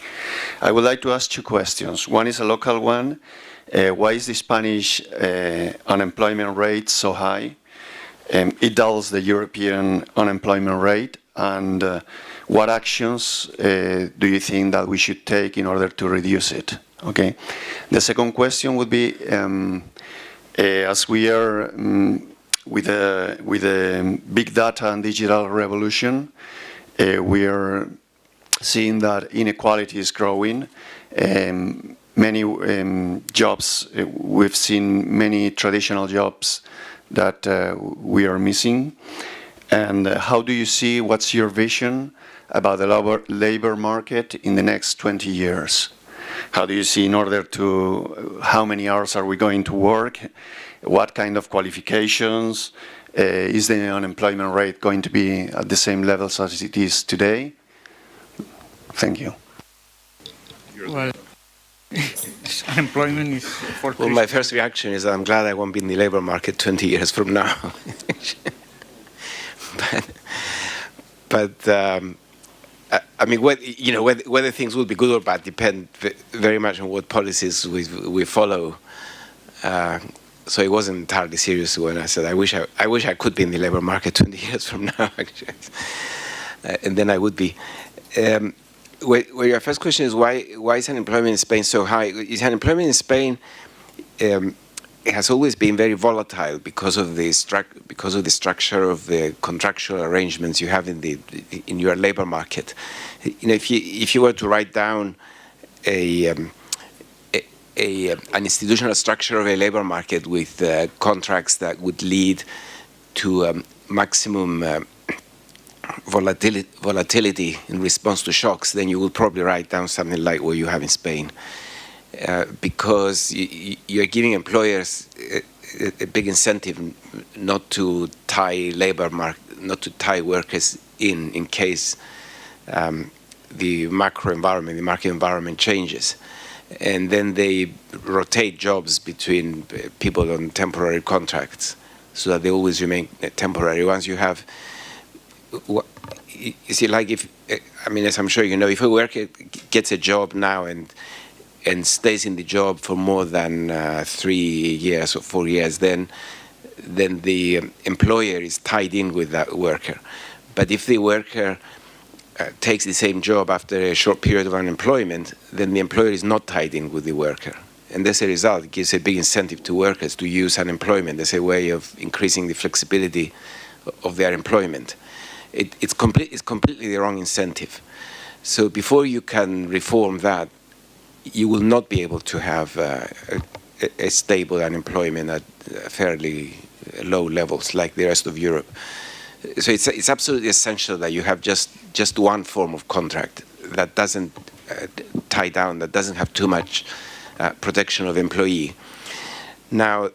Speaker 8: I would like to ask two questions. One is a local one. Why is the Spanish unemployment rate so high? It doubles the European unemployment rate, and what actions do you think that we should take in order to reduce it? Okay. The second question would be, as we are with the big data and digital revolution, we are seeing that inequality is growing. Many jobs, we've seen many traditional jobs that we are missing. And how do you see, what's your vision about the labor market in the next 20 years? How do you see, in order to, how many hours are we going to work? What kind of qualifications? Is the unemployment rate going to be at the same levels as it is today? Thank you.
Speaker 2: Well, unemployment is for
Speaker 5: Well, my first reaction is that I'm glad I won't be in the labor market 20 years from now. but I mean, whether things will be good or bad depend very much on what policies we follow. So it wasn't entirely serious when I said I wish I could be in the labor market 20 years from now, actually, and then I would be. Well, your first question is why is unemployment in Spain so high? Is unemployment in Spain it has always been very volatile because of the structure of the contractual arrangements you have in your labor market. You know, if you were to write down an institutional structure of a labor market with contracts that would lead to maximum volatility in response to shocks, then you will probably write down something like what you have in Spain. Because you're giving employers a big incentive not to tie workers in case the market environment changes. and then they rotate jobs between people on temporary contracts, so that they always remain temporary. Once you have, you see, like if, I mean, as I'm sure you know, if a worker gets a job now and stays in the job for more than 3 years or 4 years, then the employer is tied in with that worker. But if the worker takes the same job after a short period of unemployment, then the employer is not tied in with the worker. And as a result, it gives a big incentive to workers to use unemployment as a way of increasing the flexibility of their employment. It's completely the wrong incentive. So before you can reform that, you will not be able to have a stable unemployment at fairly low levels like the rest of Europe. So it's absolutely essential that you have just one form of contract that doesn't tie down, that doesn't have too much protection of employee. Now,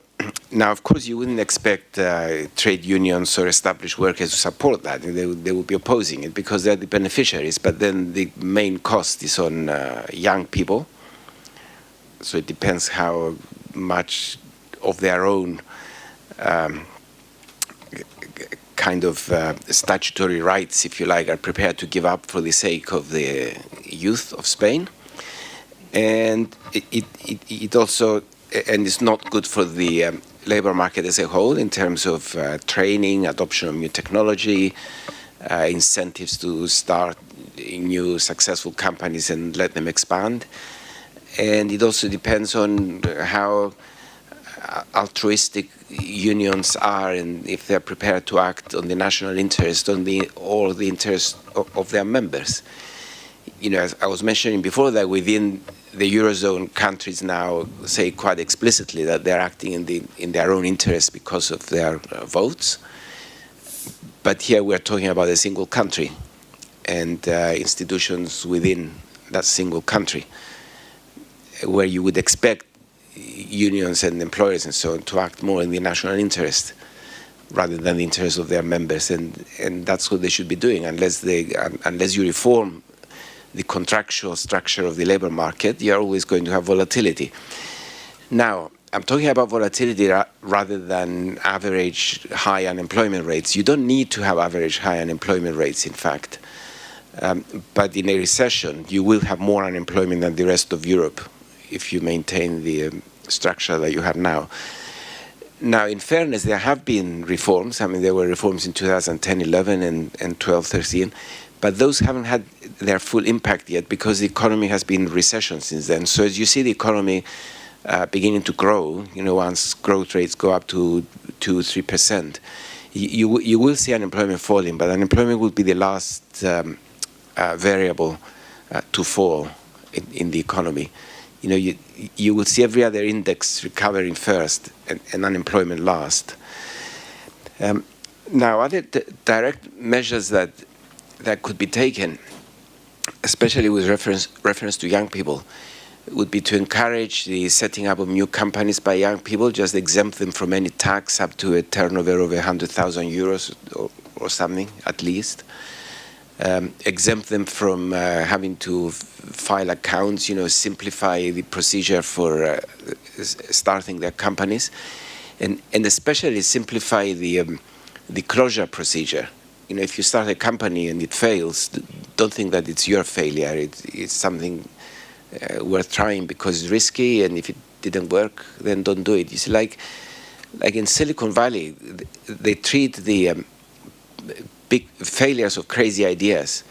Speaker 5: of course, you wouldn't expect trade unions or established workers to support that. They would be opposing it because they're the beneficiaries, but then the main cost is on young people. So it depends how much of their own kind of statutory rights, if you like, are prepared to give up for the sake of the youth of Spain. And it also, and it's not good for the labor market as a whole in terms of training, adoption of new technology, incentives to start new successful companies and let them expand. And it also depends on how altruistic unions are and if they're prepared to act on the national interest, or the interest of their members. You know, as I was mentioning before, that within the Eurozone, countries now say quite explicitly that they're acting in their own interest because of their votes. But here we're talking about a single country and institutions within that single country, where you would expect unions and employers and so on to act more in the national interest rather than the interest of their members, and that's what they should be doing. Unless you reform the contractual structure of the labor market, you're always going to have volatility. Now, I'm talking about volatility rather than average high unemployment rates. You don't need to have average high unemployment rates, in fact. But in a recession, you will have more unemployment than the rest of Europe if you maintain the structure that you have now. Now, in fairness, there have been reforms. I mean, there were reforms in 2010, 11, and 12, 13. But those haven't had their full impact yet because the economy has been in recession since then. So as you see the economy beginning to grow, you know, once growth rates go up to 2-3%, you will see unemployment falling, but unemployment will be the last variable to fall in the economy. You know, you will see every other index recovering first and unemployment last. Now, other direct measures that could be taken, especially with reference to young people, would be to encourage the setting up of new companies by young people, just exempt them from any tax up to a turnover of 100,000 euros or something, at least. Exempt them from having to file accounts, you know, simplify the procedure for starting their companies, and especially simplify the closure procedure. You know, if you start a company and it fails, don't think that it's your failure. It's something worth trying because it's risky, and if it didn't work, then don't do it. You see, like in Silicon Valley, they treat the big failures of crazy ideas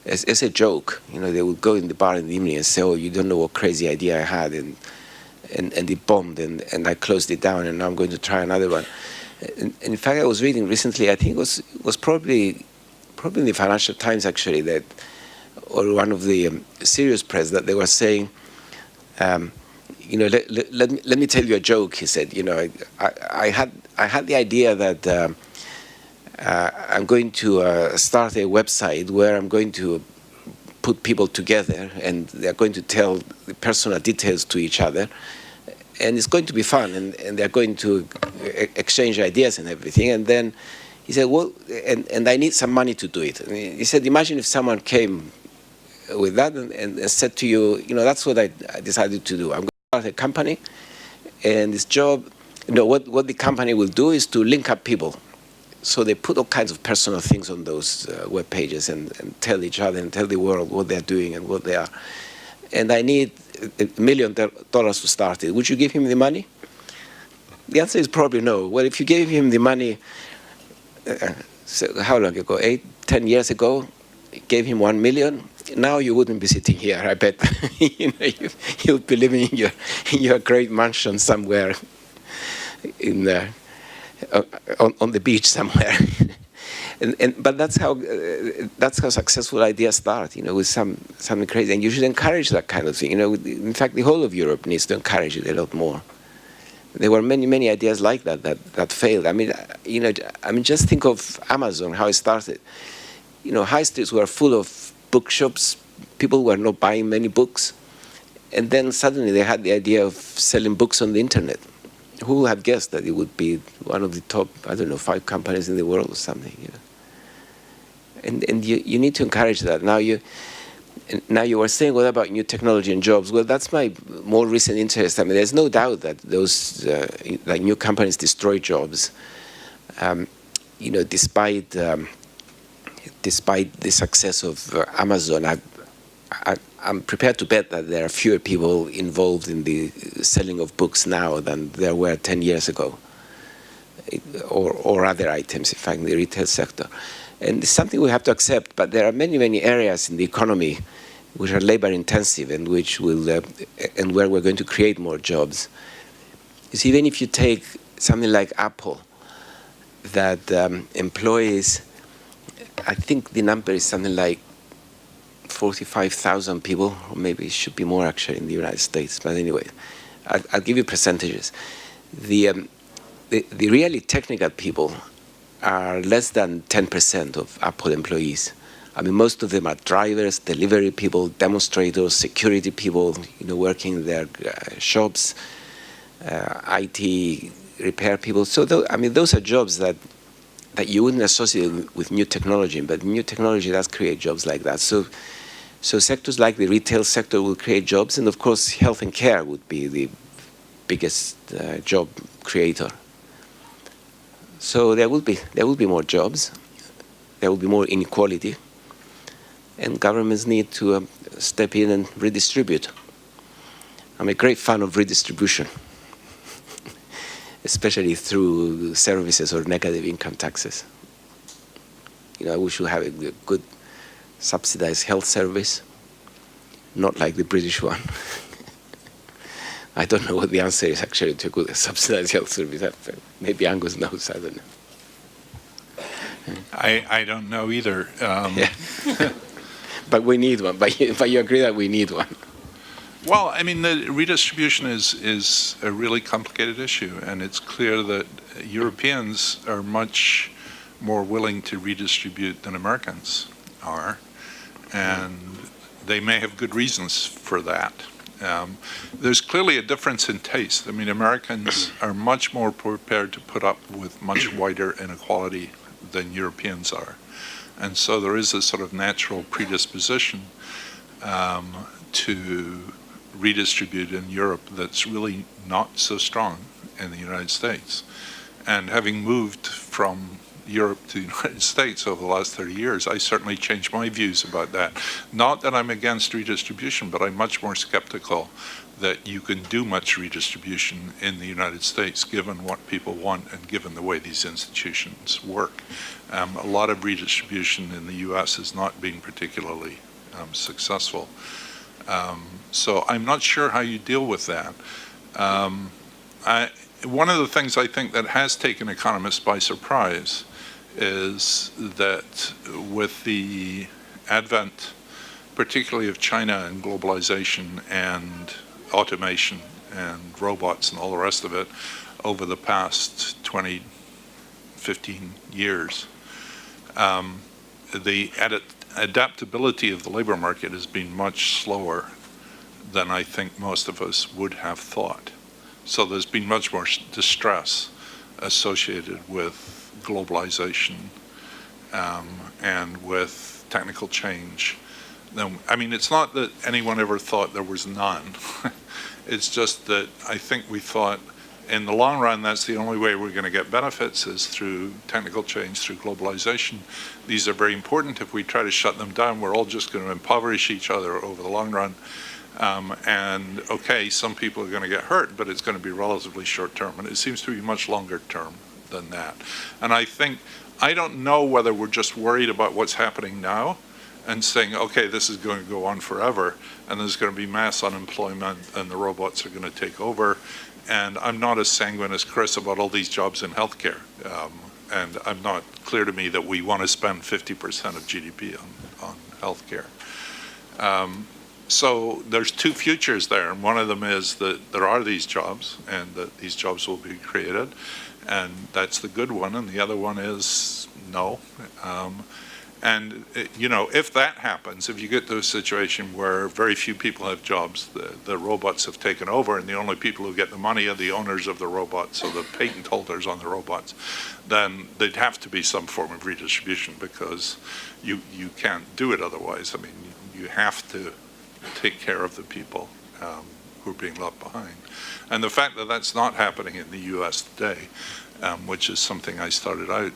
Speaker 5: as a joke. You know, they would go in the bar in the evening and say, "Oh, you don't know what crazy idea I had, and it bombed, and I closed it down, and now I'm going to try another one." And in fact, I was reading recently, I think it was probably in the Financial Times actually, that, or one of the serious press, that they were saying, you know, let me tell you a joke. He said, you know, I had the idea that I'm going to start a website where I'm going to put people together, and they're going to tell the personal details to each other. And it's going to be fun, and they're going to exchange ideas and everything. And then he said, well, and I need some money to do it. And he said, imagine if someone came with that and said to you, that's what I decided to do. I'm going to start a company, and this job, what the company will do is to link up people. So they put all kinds of personal things on those web pages and tell each other and tell the world what they're doing and what they are. And I need $1 million to start it. Would you give him the money? The answer is probably no. Well, if you gave him the money, so how long ago? 8-10 years ago, gave him $1 million. Now you wouldn't be sitting here, I bet. You'd be living in your great mansion somewhere on the beach somewhere. But that's how successful ideas start, with something crazy. And you should encourage that kind of thing. In fact, the whole of Europe needs to encourage it a lot more. There were many ideas like that failed. I mean, just think of Amazon, how it started. High streets were full of bookshops. People were not buying many books. And then suddenly they had the idea of selling books on the internet. Who would have guessed that it would be one of the top, 5 companies in the world or something, And you need to encourage that. Now you were saying, what about new technology and jobs? Well, that's my more recent interest. I mean, there's no doubt that those new companies destroy jobs. Despite the success of Amazon, I'm prepared to bet that there are fewer people involved in the selling of books now than there were 10 years ago, or other items, in fact, in the retail sector. And it's something we have to accept, but there are many areas in the economy which are labor-intensive and which will, and where we're going to create more jobs. You see, even if you take something like Apple, that employs, I think the number is something like 45,000 people, or maybe it should be more actually in the United States. But anyway, I'll give you percentages. The really technical people are less than 10% of Apple employees. I mean, most of them are drivers, delivery people, demonstrators, security people, working in their shops, IT repair people. So, those are jobs that you wouldn't associate with new technology, but new technology does create jobs like that. So sectors like the retail sector will create jobs, and of course, health and care would be the biggest job creator. So there will be more jobs, there will be more inequality, and governments need to step in and redistribute. I'm a great fan of redistribution, especially through services or negative income taxes. We should have a good subsidized health service, not like the British one. I don't know what the answer is actually to a good subsidized health service. Maybe Angus knows, I don't know.
Speaker 4: I don't know either.
Speaker 5: Yeah. But we need one. But you agree that we need one.
Speaker 4: Well, I mean, the redistribution is a really complicated issue, and it's clear that Europeans are much more willing to redistribute than Americans are, and they may have good reasons for that. There's clearly a difference in taste. I mean, Americans are much more prepared to put up with much wider inequality than Europeans are. And so there is a sort of natural predisposition to redistribute in Europe that's really not so strong in the United States. And having moved from Europe to the United States over the last 30 years, I certainly changed my views about that. Not that I'm against redistribution, but I'm much more skeptical that you can do much redistribution in the United States, given what people want and given the way these institutions work. A lot of redistribution in the US has not been particularly successful. So I'm not sure how you deal with that. One of the things I think that has taken economists by surprise is that with the advent, particularly of China and globalization and automation and robots and all the rest of it over the past 20, 15 years, the adaptability of the labor market has been much slower than I think most of us would have thought. So there's been much more distress associated with globalization and with technical change No, I mean, it's not that anyone ever thought there was none. It's just that I think we thought in the long run, that's the only way we're going to get benefits is through technical change, through globalization. These are very important. If we try to shut them down, we're all just going to impoverish each other over the long run. And okay, some people are going to get hurt, but it's going to be relatively short term. And it seems to be much longer term than that. And I don't know whether we're just worried about what's happening now and saying, okay, this is going to go on forever, and there's going to be mass unemployment, and the robots are going to take over. And I'm not as sanguine as Chris about all these jobs in healthcare. And I'm not clear to me that we want to spend 50% of GDP on healthcare. So there's two futures there, and one of them is that there are these jobs, and that these jobs will be created, and that's the good one, and the other one is no. And, you know, if that happens, if you get to a situation where very few people have jobs, the robots have taken over, and the only people who get the money are the owners of the robots, so the patent holders on the robots, then there'd have to be some form of redistribution, because you can't do it otherwise. I mean, you have to take care of the people who are being left behind. And the fact that that's not happening in the US today, which is something I started out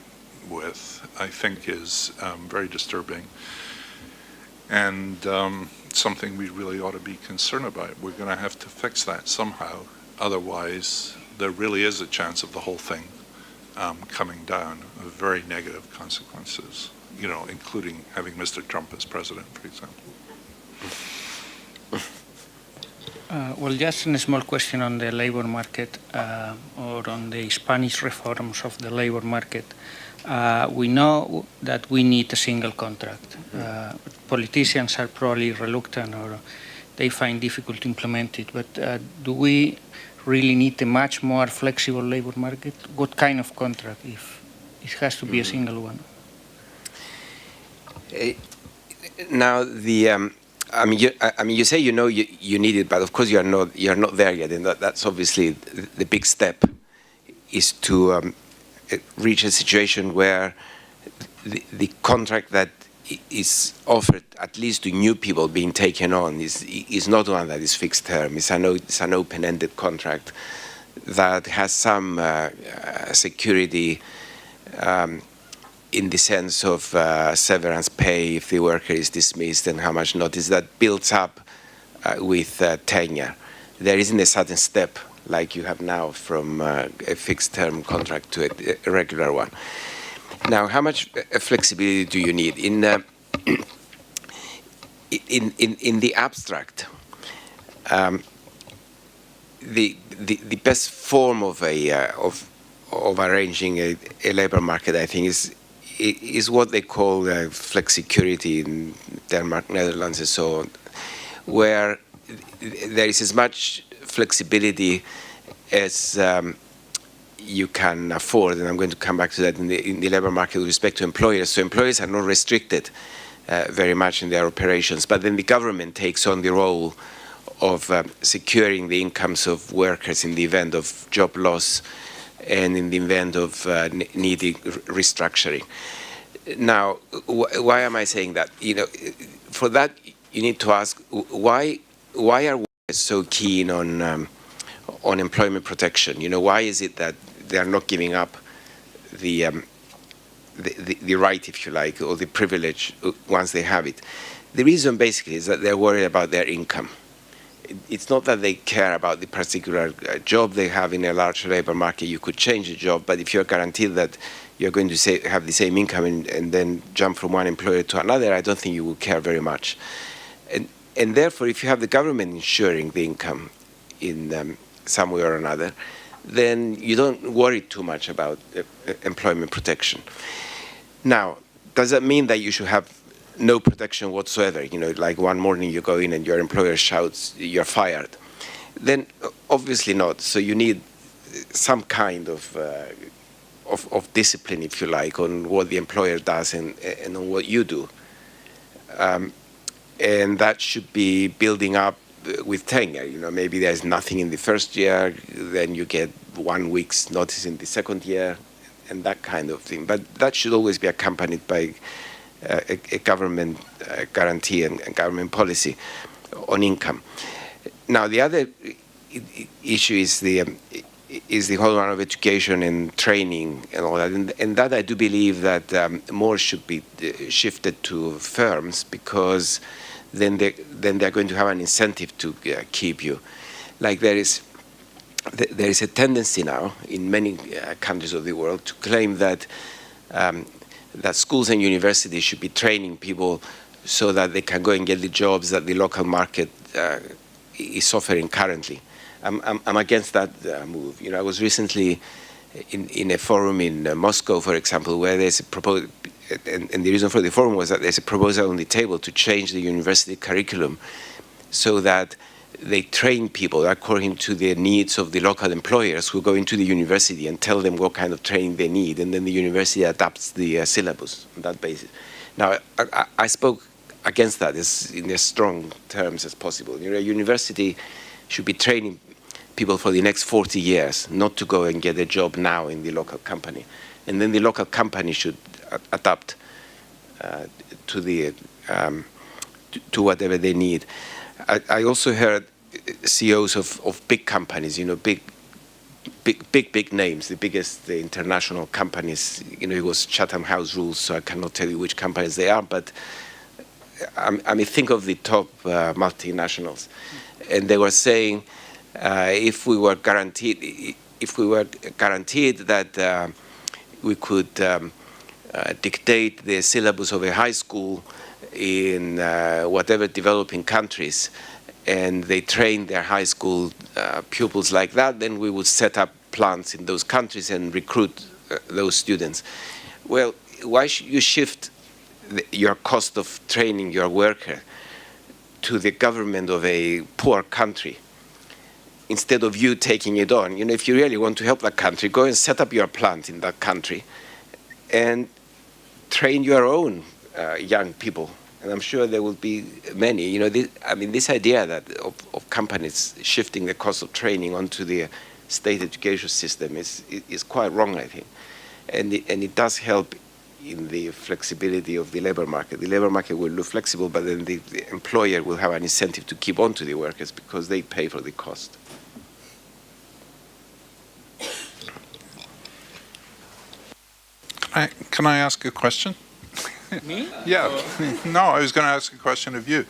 Speaker 4: with, I think is very disturbing, and something we really ought to be concerned about. We're going to have to fix that somehow. Otherwise, there really is a chance of the whole thing coming down with very negative consequences, you know, including having Mr. Trump as president, for example.
Speaker 2: Well, just a small question on the labor market or on the Spanish reforms of the labor market. We know that we need a single contract. Politicians are probably reluctant, or they find difficult to implement it, but do we really need a much more flexible labor market? What kind of contract, if it has to be a single one?
Speaker 5: Now, I mean, you say you know you need it, but of course you're not there yet, and that's obviously the big step, is to reach a situation where the contract that is offered, at least to new people being taken on, is not one that is fixed term. It's an open-ended contract that has some security in the sense of severance pay if the worker is dismissed, and how much notice that builds up with tenure. There isn't a sudden step like you have now from a fixed-term contract to a regular one. Now, how much flexibility do you need? In the abstract, the best form of arranging a labor market, I think, is what they call flexicurity in Denmark, Netherlands, and so on, where there is as much flexibility as you can afford, and I'm going to come back to that in the labor market with respect to employers. So employers are not restricted very much in their operations, but then the government takes on the role of securing the incomes of workers in the event of job loss and in the event of needing restructuring. Now, why am I saying that? You know, for that you need to ask why are workers so keen on employment protection? You know, why is it that they are not giving up the right, if you like, or the privilege once they have it? The reason basically is that they're worried about their income. It's not that they care about the particular job they have in a large labor market. You could change the job, but if you're guaranteed that you're going to have the same income and then jump from one employer to another, I don't think you will care very much. And therefore, if you have the government ensuring the income in some way or another, then you don't worry too much about employment protection. Now, does that mean that you should have no protection whatsoever? You know, like one morning you go in and your employer shouts, "You're fired." Then obviously not. So you need some kind of discipline, if you like, on what the employer does and on what you do. And that should be building up with tenure. You know, maybe there's nothing in the first year, then you get 1 week's notice in the second year, and that kind of thing. But that should always be accompanied by a government guarantee and government policy on income. Now, the other issue is the whole round of education and training and all that. And that I do believe that more should be shifted to firms, because then they're going to have an incentive to keep you. Like there is a tendency now in many countries of the world to claim that that schools and universities should be training people so that they can go and get the jobs that the local market is offering currently. I'm against that move. You know, I was recently in a forum in Moscow, for example, where there's a proposal, and the reason for the forum was that there's a proposal on the table to change the university curriculum so that they train people according to the needs of the local employers who go into the university and tell them what kind of training they need, and then the university adapts the syllabus on that basis. Now, I spoke against that in as strong terms as possible. You know, a university should be training people for the next 40 years, not to go and get a job now in the local company. And then the local company should adapt to whatever they need. I also heard CEOs of big companies, you know, big names, the biggest international companies. You know, it was Chatham House rules, so I cannot tell you which companies they are, but I mean, think of the top multinationals, and they were saying if we were guaranteed that we could dictate the syllabus of a high school in whatever developing countries, and they train their high school pupils like that, then we would set up plants in those countries and recruit those students. Well, why should you shift your cost of training your worker to the government of a poor country instead of you taking it on? You know, if you really want to help that country, go and set up your plant in that country and train your own young people. And I'm sure there will be many. You know, this idea that of companies shifting the cost of training onto the state education system is quite wrong, I think. And it does help in the flexibility of the labor market. The labor market will look flexible, but then the employer will have an incentive to keep on to the workers because they pay for the cost.
Speaker 4: Can I ask a question?
Speaker 2: Me?
Speaker 4: Yeah. No, I was going to ask a question of you.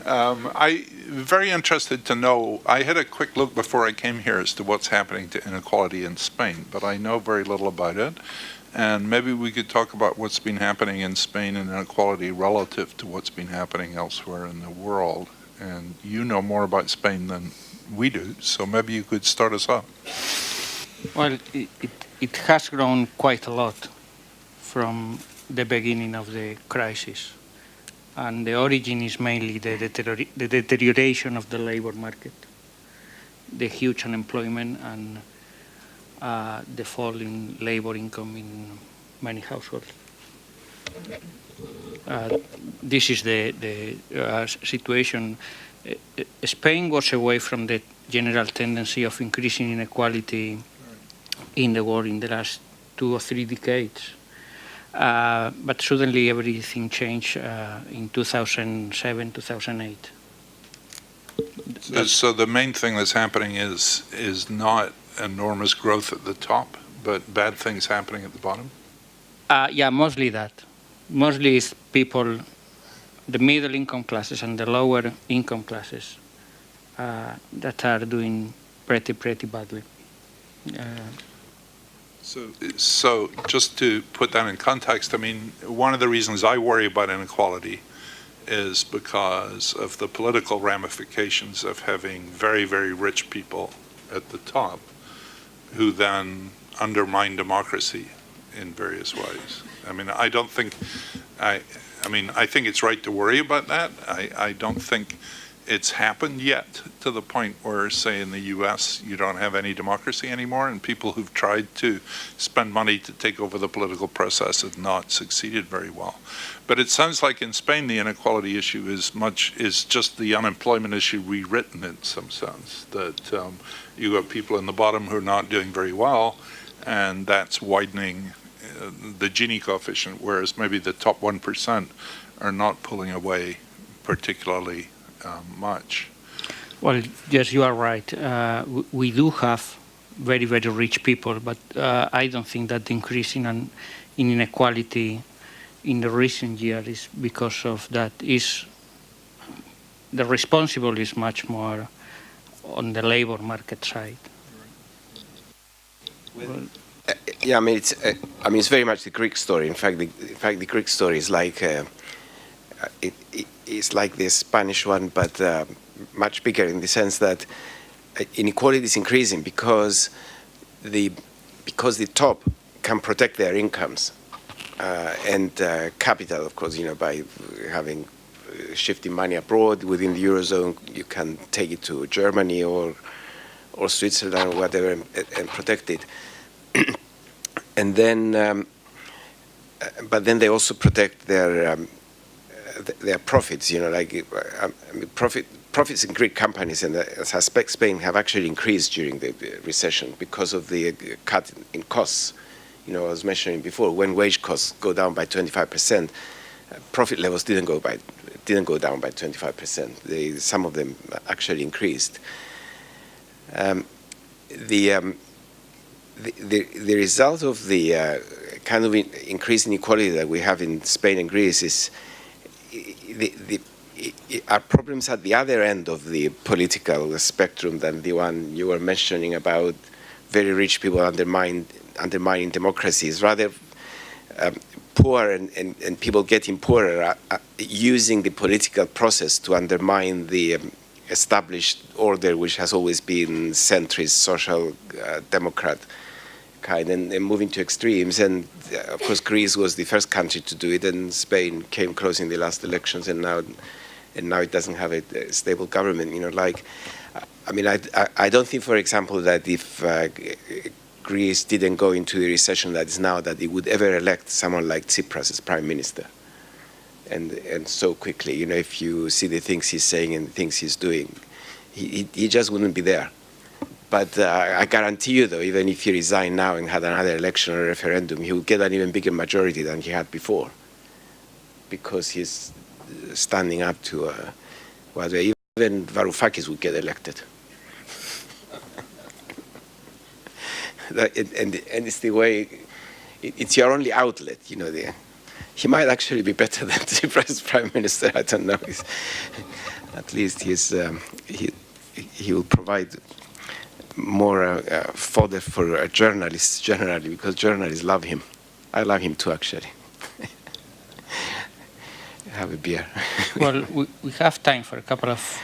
Speaker 4: I'm very interested to know, I had a quick look before I came here as to what's happening to inequality in Spain, but I know very little about it. And maybe we could talk about what's been happening in Spain and inequality relative to what's been happening elsewhere in the world. And you know more about Spain than we do, so maybe you could start us off.
Speaker 2: Well, it has grown quite a lot from the beginning of the crisis. And the origin is mainly the deterioration of the labor market, the huge unemployment, and the fall in labor income in many households. This is the situation. Spain was away from the general tendency of increasing inequality in the world in the last 2 or 3 decades. But suddenly everything changed in 2007, 2008.
Speaker 4: So the main thing that's happening is not enormous growth at the top, but bad things happening at the bottom?
Speaker 2: Yeah, mostly that. Mostly it's people, the middle income classes and the lower income classes that are doing pretty badly.
Speaker 4: So just to put that in context, I mean, one of the reasons I worry about inequality is because of the political ramifications of having very, very rich people at the top who then undermine democracy in various ways. I mean, I think it's right to worry about that. I don't think it's happened yet to the point where, say, in the US, you don't have any democracy anymore, and people who've tried to spend money to take over the political process have not succeeded very well. But it sounds like in Spain, the inequality issue is just the unemployment issue rewritten in some sense, that you have people in the bottom who are not doing very well, and that's widening the Gini coefficient, whereas maybe the top 1% are not pulling away particularly much.
Speaker 2: Well, yes, you are right. We do have very, very rich people, but I don't think that the increase in inequality in the recent year is because of that. The responsible is much more on the labor market side.
Speaker 5: Yeah, I mean it's very much the Greek story. In fact, the Greek story is like it's like the Spanish one, but much bigger in the sense that inequality is increasing because the top can protect their incomes and capital, of course, by having shifting money abroad within the Eurozone, you can take it to Germany or Switzerland or whatever and protect it. And then, but then they also protect their profits. Profits in Greek companies, and as I suspect Spain, have actually increased during the recession because of the cut in costs. I was mentioning before, when wage costs go down by 25%, profit levels didn't go down by 25%. Some of them actually increased. The result of the kind of increased inequality that we have in Spain and Greece is are problems at the other end of the political spectrum than the one you were mentioning about very rich people undermining democracies. Rather, poor and people getting poorer are using the political process to undermine the established order, which has always been centrist, social democrat kind, and moving to extremes. And of course, Greece was the first country to do it, and Spain came close in the last elections, and now it doesn't have a stable government. I don't think, for example, that if Greece didn't go into the recession that is now, that it would ever elect someone like Tsipras as prime minister. And so quickly, if you see the things he's saying and the things he's doing, he just wouldn't be there. But I guarantee you, though, even if he resigned now and had another election or referendum, he would get an even bigger majority than he had before, because he's standing up to even Varoufakis would get elected. And it's the way, it's your only outlet, He might actually be better than Tsipras prime minister. I don't know. At least he will provide more fodder for journalists generally, because journalists love him. I love him too, actually. Have a beer.
Speaker 2: Well, we have time for a couple of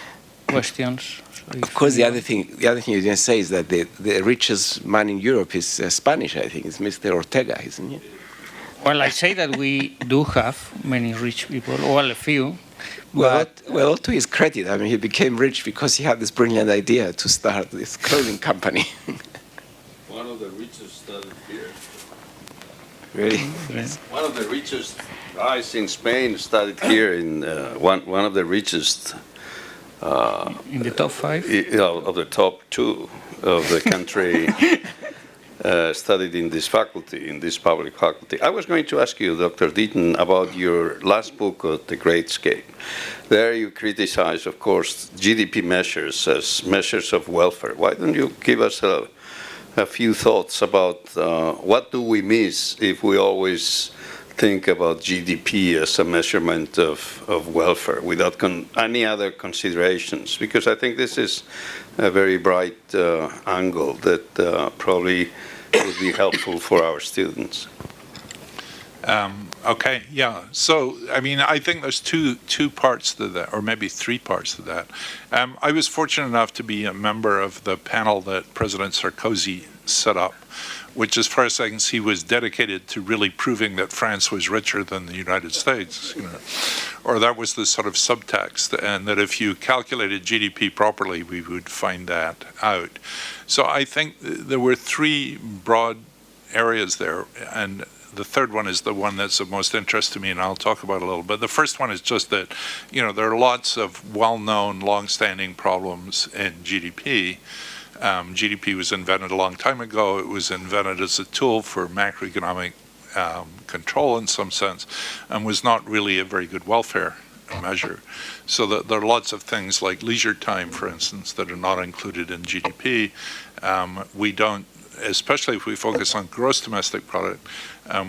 Speaker 2: questions.
Speaker 5: Of course, the other thing you didn't say is that the richest man in Europe is Spanish. I think it's Mr. Ortega, isn't he?
Speaker 2: Well, I say that we do have many rich people, well, a few.
Speaker 5: Well, to his credit, he became rich because he had this brilliant idea to start this clothing company.
Speaker 7: One of the richest started here.
Speaker 5: Really?
Speaker 2: Yes.
Speaker 7: One of the richest guys in Spain started here in one of the richest.
Speaker 2: In the top 5?
Speaker 7: Of the top 2 of the country. Studied in this faculty, in this public faculty. I was going to ask you, Dr. Deaton, about your last book, The Great Escape. There you criticize, of course, GDP measures as measures of welfare. Why don't you give us a few thoughts about what do we miss if we always think about GDP as a measurement of welfare without any other considerations? Because I think this is a very bright angle that probably would be helpful for our students.
Speaker 4: Okay, yeah. So, I think there's two parts to that, or maybe 3 parts to that. I was fortunate enough to be a member of the panel that President Sarkozy set up, which, as far as I can see, was dedicated to really proving that France was richer than the United States, or that was the sort of subtext, and that if you calculated GDP properly, we would find that out. So I think there were 3 broad areas there, and the third one is the one that's of most interest to me, and I'll talk about it a little bit. The first one is just that, there are lots of well-known, long-standing problems in GDP. GDP was invented a long time ago. It was invented as a tool for macroeconomic control in some sense, and was not really a very good welfare measure. So that there are lots of things like leisure time, for instance, that are not included in GDP. We don't, especially if we focus on gross domestic product,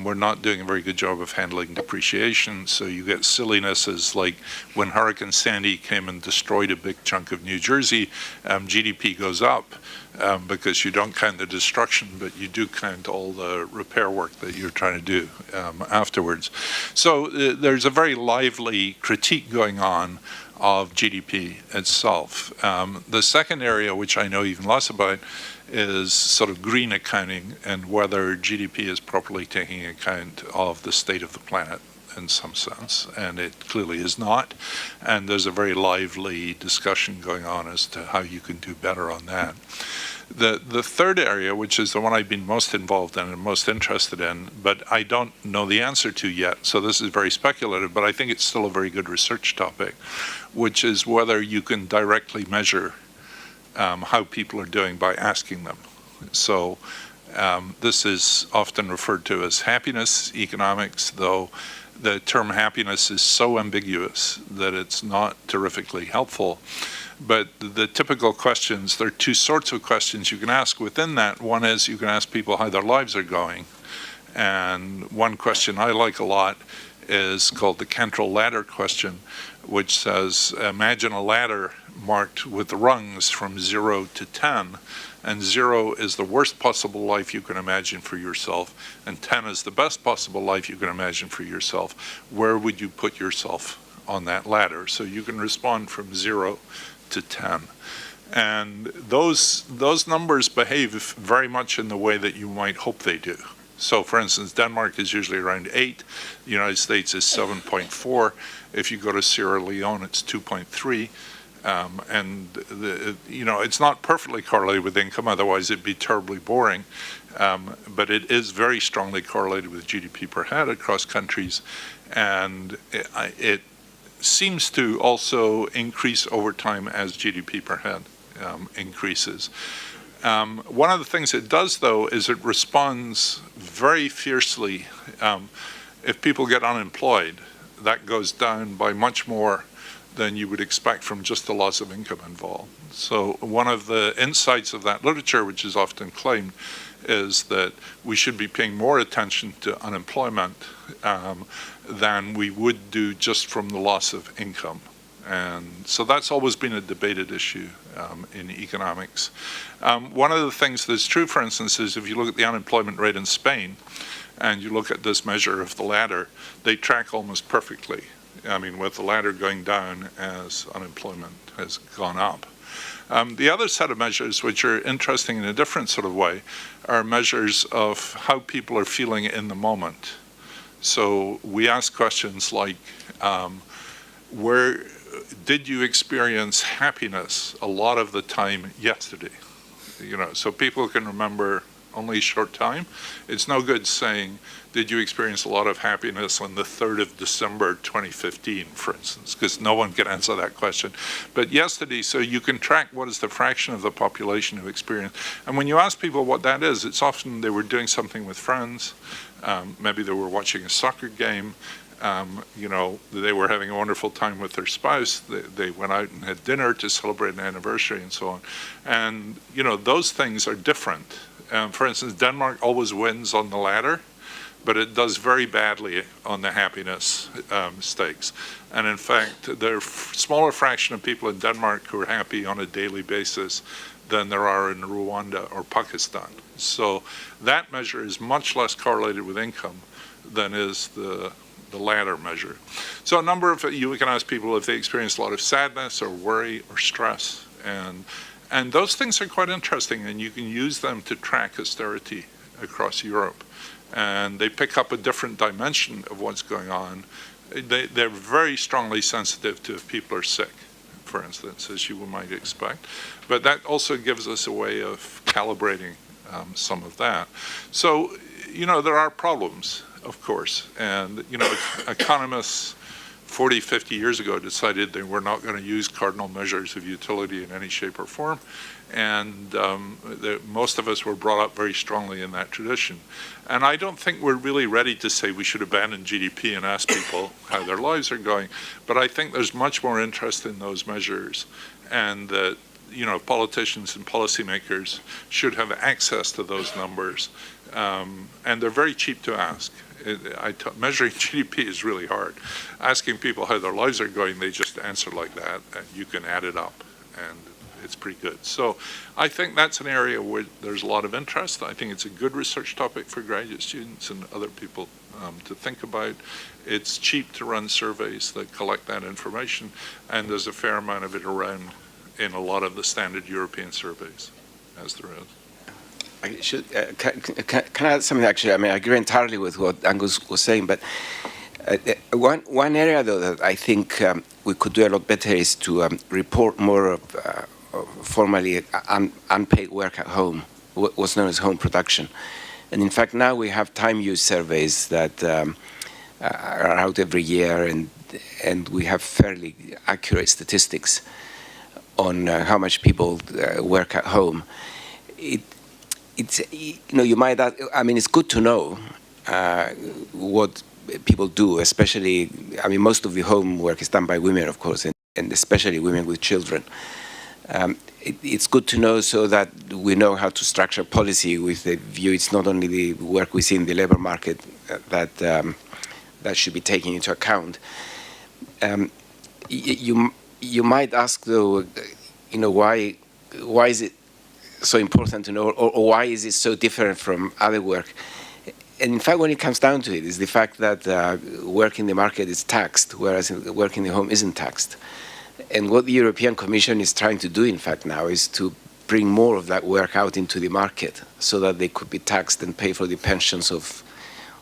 Speaker 4: we're not doing a very good job of handling depreciation. So you get sillinesses like when Hurricane Sandy came and destroyed a big chunk of New Jersey, GDP goes up because you don't count the destruction, but you do count all the repair work that you're trying to do afterwards. So there's a very lively critique going on of GDP itself. The second area, which I know even less about, is sort of green accounting and whether GDP is properly taking account of the state of the planet in some sense, and it clearly is not. And there's a very lively discussion going on as to how you can do better on that. The third area, which is the one I've been most involved in and most interested in, but I don't know the answer to yet, so this is very speculative, but I think it's still a very good research topic, which is whether you can directly measure how people are doing by asking them. So this is often referred to as happiness economics, though the term happiness is so ambiguous that it's not terrifically helpful. But the typical questions, there are two sorts of questions you can ask within that. One is you can ask people how their lives are going. And one question I like a lot is called the Cantrell ladder question, which says, imagine a ladder marked with rungs from 0 to 10, and 0 is the worst possible life you can imagine for yourself, and 10 is the best possible life you can imagine for yourself. Where would you put yourself on that ladder? So you can respond from 0 to 10. And those numbers behave very much in the way that you might hope they do. So for instance, Denmark is usually around 8, the United States is 7.4. If you go to Sierra Leone, it's 2.3. And it's not perfectly correlated with income, otherwise it'd be terribly boring. But it is very strongly correlated with GDP per head across countries, and it seems to also increase over time as GDP per head increases. One of the things it does, though, is it responds very fiercely. If people get unemployed, that goes down by much more than you would expect from just the loss of income involved. So one of the insights of that literature, which is often claimed, is that we should be paying more attention to unemployment than we would do just from the loss of income. And so that's always been a debated issue in economics. One of the things that's true, for instance, is if you look at the unemployment rate in Spain, and you look at this measure of the ladder, they track almost perfectly. I mean, with the ladder going down as unemployment has gone up. The other set of measures, which are interesting in a different sort of way, are measures of how people are feeling in the moment. So we ask questions like, where did you experience happiness a lot of the time yesterday? So people can remember only a short time. It's no good saying, did you experience a lot of happiness on the 3rd of December 2015, for instance, because no one can answer that question. But yesterday, so you can track what is the fraction of the population who experienced. And when you ask people what that is, it's often they were doing something with friends, maybe they were watching a soccer game, they were having a wonderful time with their spouse, they went out and had dinner to celebrate an anniversary and so on. And, those things are different. For instance, Denmark always wins on the ladder, but it does very badly on the happiness stakes. And in fact, there are smaller fraction of people in Denmark who are happy on a daily basis than there are in Rwanda or Pakistan. So that measure is much less correlated with income than is the ladder measure. So a number of, you can ask people if they experience a lot of sadness or worry or stress, and those things are quite interesting, and you can use them to track austerity across Europe. And they pick up a different dimension of what's going on. They're very strongly sensitive to if people are sick, for instance, as you might expect. But that also gives us a way of calibrating some of that. So, there are problems, of course. And, economists 40, 50 years ago decided they were not going to use cardinal measures of utility in any shape or form. And most of us were brought up very strongly in that tradition. And I don't think we're really ready to say we should abandon GDP and ask people how their lives are going. But I think there's much more interest in those measures, and that politicians and policymakers should have access to those numbers. And they're very cheap to ask. Measuring GDP is really hard. Asking people how their lives are going, they just answer like that, and you can add it up, and it's pretty good. So I think that's an area where there's a lot of interest. I think it's a good research topic for graduate students and other people to think about. It's cheap to run surveys that collect that information, and there's a fair amount of it around in a lot of the standard European surveys, as there is.
Speaker 5: Can I add something? Actually, I mean, I agree entirely with what Angus was saying, but one area, though, that I think we could do a lot better is to report more of formally unpaid work at home, what's known as home production. And in fact, now we have time use surveys that are out every year, and we have fairly accurate statistics on how much people work at home. It's you might ask, I mean, it's good to know what people do, especially, I mean, most of the homework is done by women, of course, and especially women with children. It's good to know so that we know how to structure policy with the view it's not only the work we see in the labor market that should be taken into account. You might ask, though, why is it so important to know, or why is it so different from other work? And in fact, when it comes down to it, is the fact that work in the market is taxed, whereas work in the home isn't taxed. And what the European Commission is trying to do, in fact, now is to bring more of that work out into the market so that they could be taxed and pay for the pensions of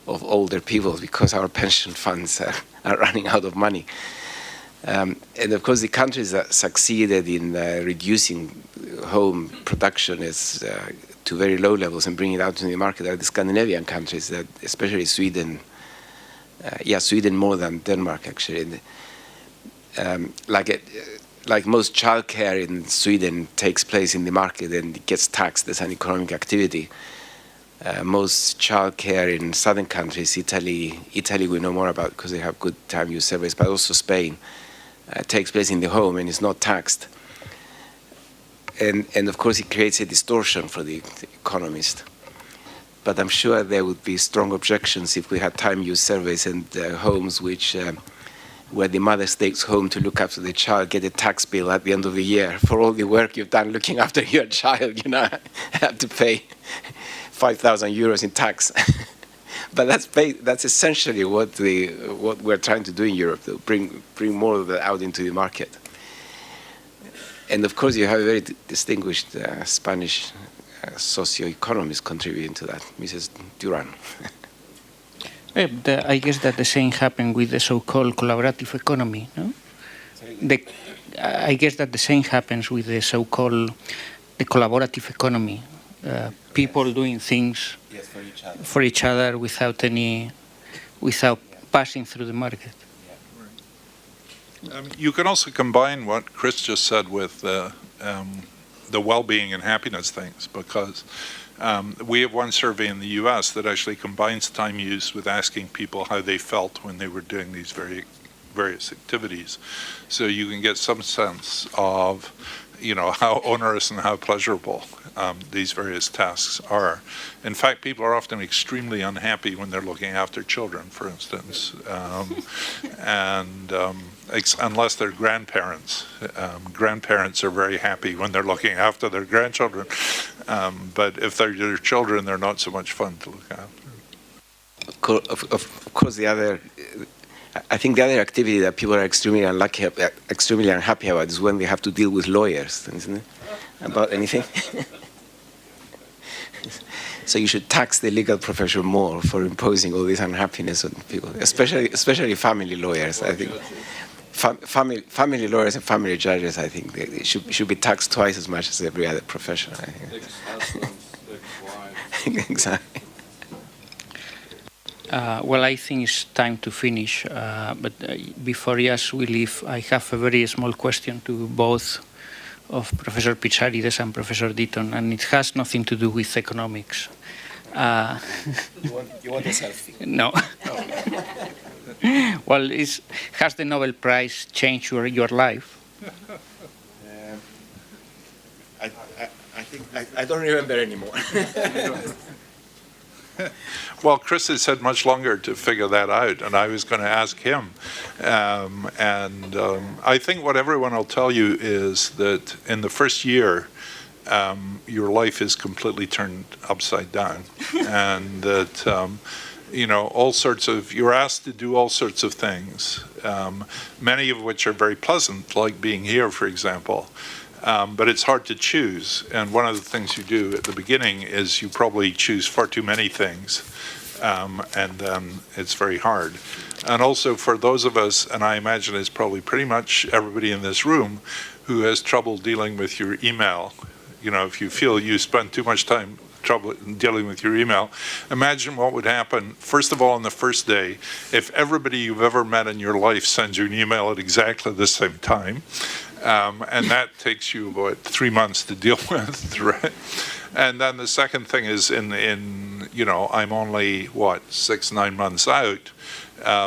Speaker 5: older people, because our pension funds are running out of money. And of course, the countries that succeeded in reducing home production to very low levels and bringing it out to the market are the Scandinavian countries, that especially Sweden. Sweden more than Denmark, actually. Like most childcare in Sweden takes place in the market and it gets taxed as an economic activity. Most childcare in southern countries, Italy we know more about because they have good time use surveys, but also Spain, takes place in the home and is not taxed. And of course it creates a distortion for the economist. But I'm sure there would be strong objections if we had time use surveys and homes where the mother stays home to look after the child get a tax bill at the end of the year for all the work you've done looking after your child, have to pay 5,000 euros in tax. But that's essentially what we're trying to do in Europe, to bring more of that out into the market. And of course, you have a very distinguished Spanish socio-economist contributing to that, Mrs. Duran.
Speaker 2: I guess that the same happened with the so-called collaborative economy, no? I guess that the same happens with the so-called the collaborative economy. People doing things for each other without passing through the market.
Speaker 4: You can also combine what Chris just said with the well-being and happiness things, because we have one survey in the US that actually combines time use with asking people how they felt when they were doing these various activities. So you can get some sense of how onerous and how pleasurable these various tasks are. In fact, people are often extremely unhappy when they're looking after children, for instance, unless they're grandparents. Grandparents are very happy when they're looking after their grandchildren, but if they're their children, they're not so much fun to look after.
Speaker 5: Of course, I think the other activity that people are extremely unhappy about is when they have to deal with lawyers, isn't it? About anything. So you should tax the legal profession more for imposing all this unhappiness on people, especially family lawyers. I think family lawyers and family judges, I think, they should be taxed twice as much as every other profession. I think. Exactly.
Speaker 2: Well, I think it's time to finish, but before yes, we leave, I have a very small question to both of Professor Pissarides and Professor Deaton, and it has nothing to do with economics.
Speaker 5: You want a selfie?
Speaker 2: No. Well, has the Nobel Prize changed your life?
Speaker 5: I think I don't remember anymore.
Speaker 4: Well, Chris has had much longer to figure that out, and I was going to ask him. I think what everyone will tell you is that in the first year, your life is completely turned upside down, and that you're asked to do all sorts of things, many of which are very pleasant, like being here, for example. But it's hard to choose, and one of the things you do at the beginning is you probably choose far too many things, and then it's very hard. And also for those of us, and I imagine it's probably pretty much everybody in this room, who has trouble dealing with your email, if you feel you spend too much time trouble dealing with your email, imagine what would happen, first of all, on the first day, if everybody you've ever met in your life sends you an email at exactly the same time. And that takes you about 3 months to deal with, right? And then the second thing is I'm only, 6-9 months out.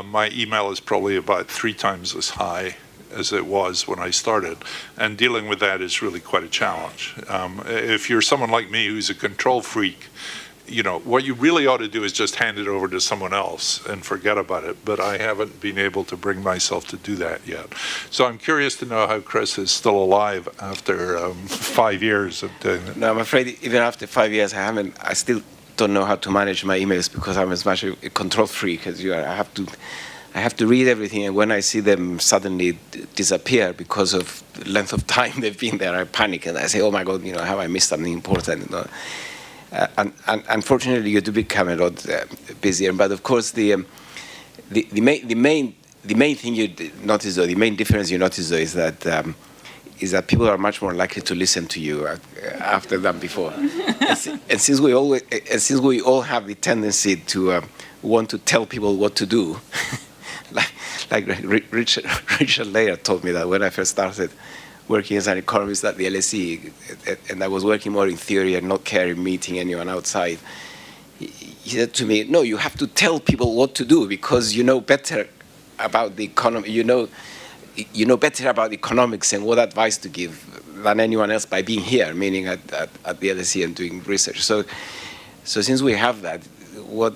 Speaker 4: My email is probably about 3 times as high as it was when I started. And dealing with that is really quite a challenge. If you're someone like me who's a control freak, what you really ought to do is just hand it over to someone else and forget about it. But I haven't been able to bring myself to do that yet. So I'm curious to know how Chris is still alive after 5 years of doing it.
Speaker 5: No, I'm afraid even after 5 years, I still don't know how to manage my emails because I'm as much a control freak as you are. I have to read everything, and when I see them suddenly disappear because of the length of time they've been there, I panic and I say, "Oh my God, have I missed something important?" And unfortunately, you do become a lot busier. But of course, the main thing you notice, though, the main difference you notice, though, is that people are much more likely to listen to you after than before. And since we all have the tendency to want to tell people what to do, like Richard Layer told me that when I first started working as an economist at the LSE, and I was working more in theory and not caring meeting anyone outside. He said to me, "No, you have to tell people what to do because you know better about the economy. You know better about economics and what advice to give than anyone else by being here," meaning at the LSE and doing research. So since we have that, what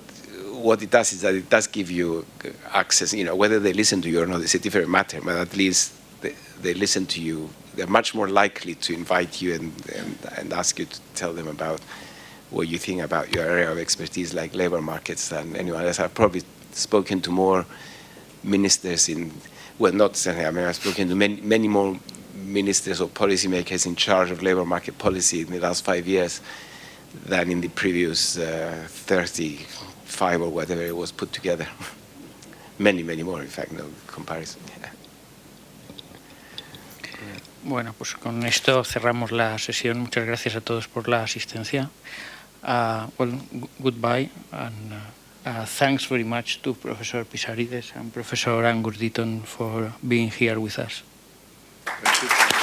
Speaker 5: it does is that it does give you access. Whether they listen to you or not is a different matter, but at least they listen to you. They're much more likely to invite you and ask you to tell them about what you think about your area of expertise, like labor markets, than anyone else. I've probably spoken to more ministers not certainly, I've spoken to many more ministers or policymakers in charge of labor market policy in the last 5 years than in the previous 35 or whatever it was put together. Many more, in fact, no comparison.
Speaker 2: Bueno, pues con esto cerramos la sesión. Muchas gracias a todos por la asistencia. Goodbye, and thanks very much to Professor Pissarides and Professor Angus Deaton for being here with us.
Speaker 5: Thank you.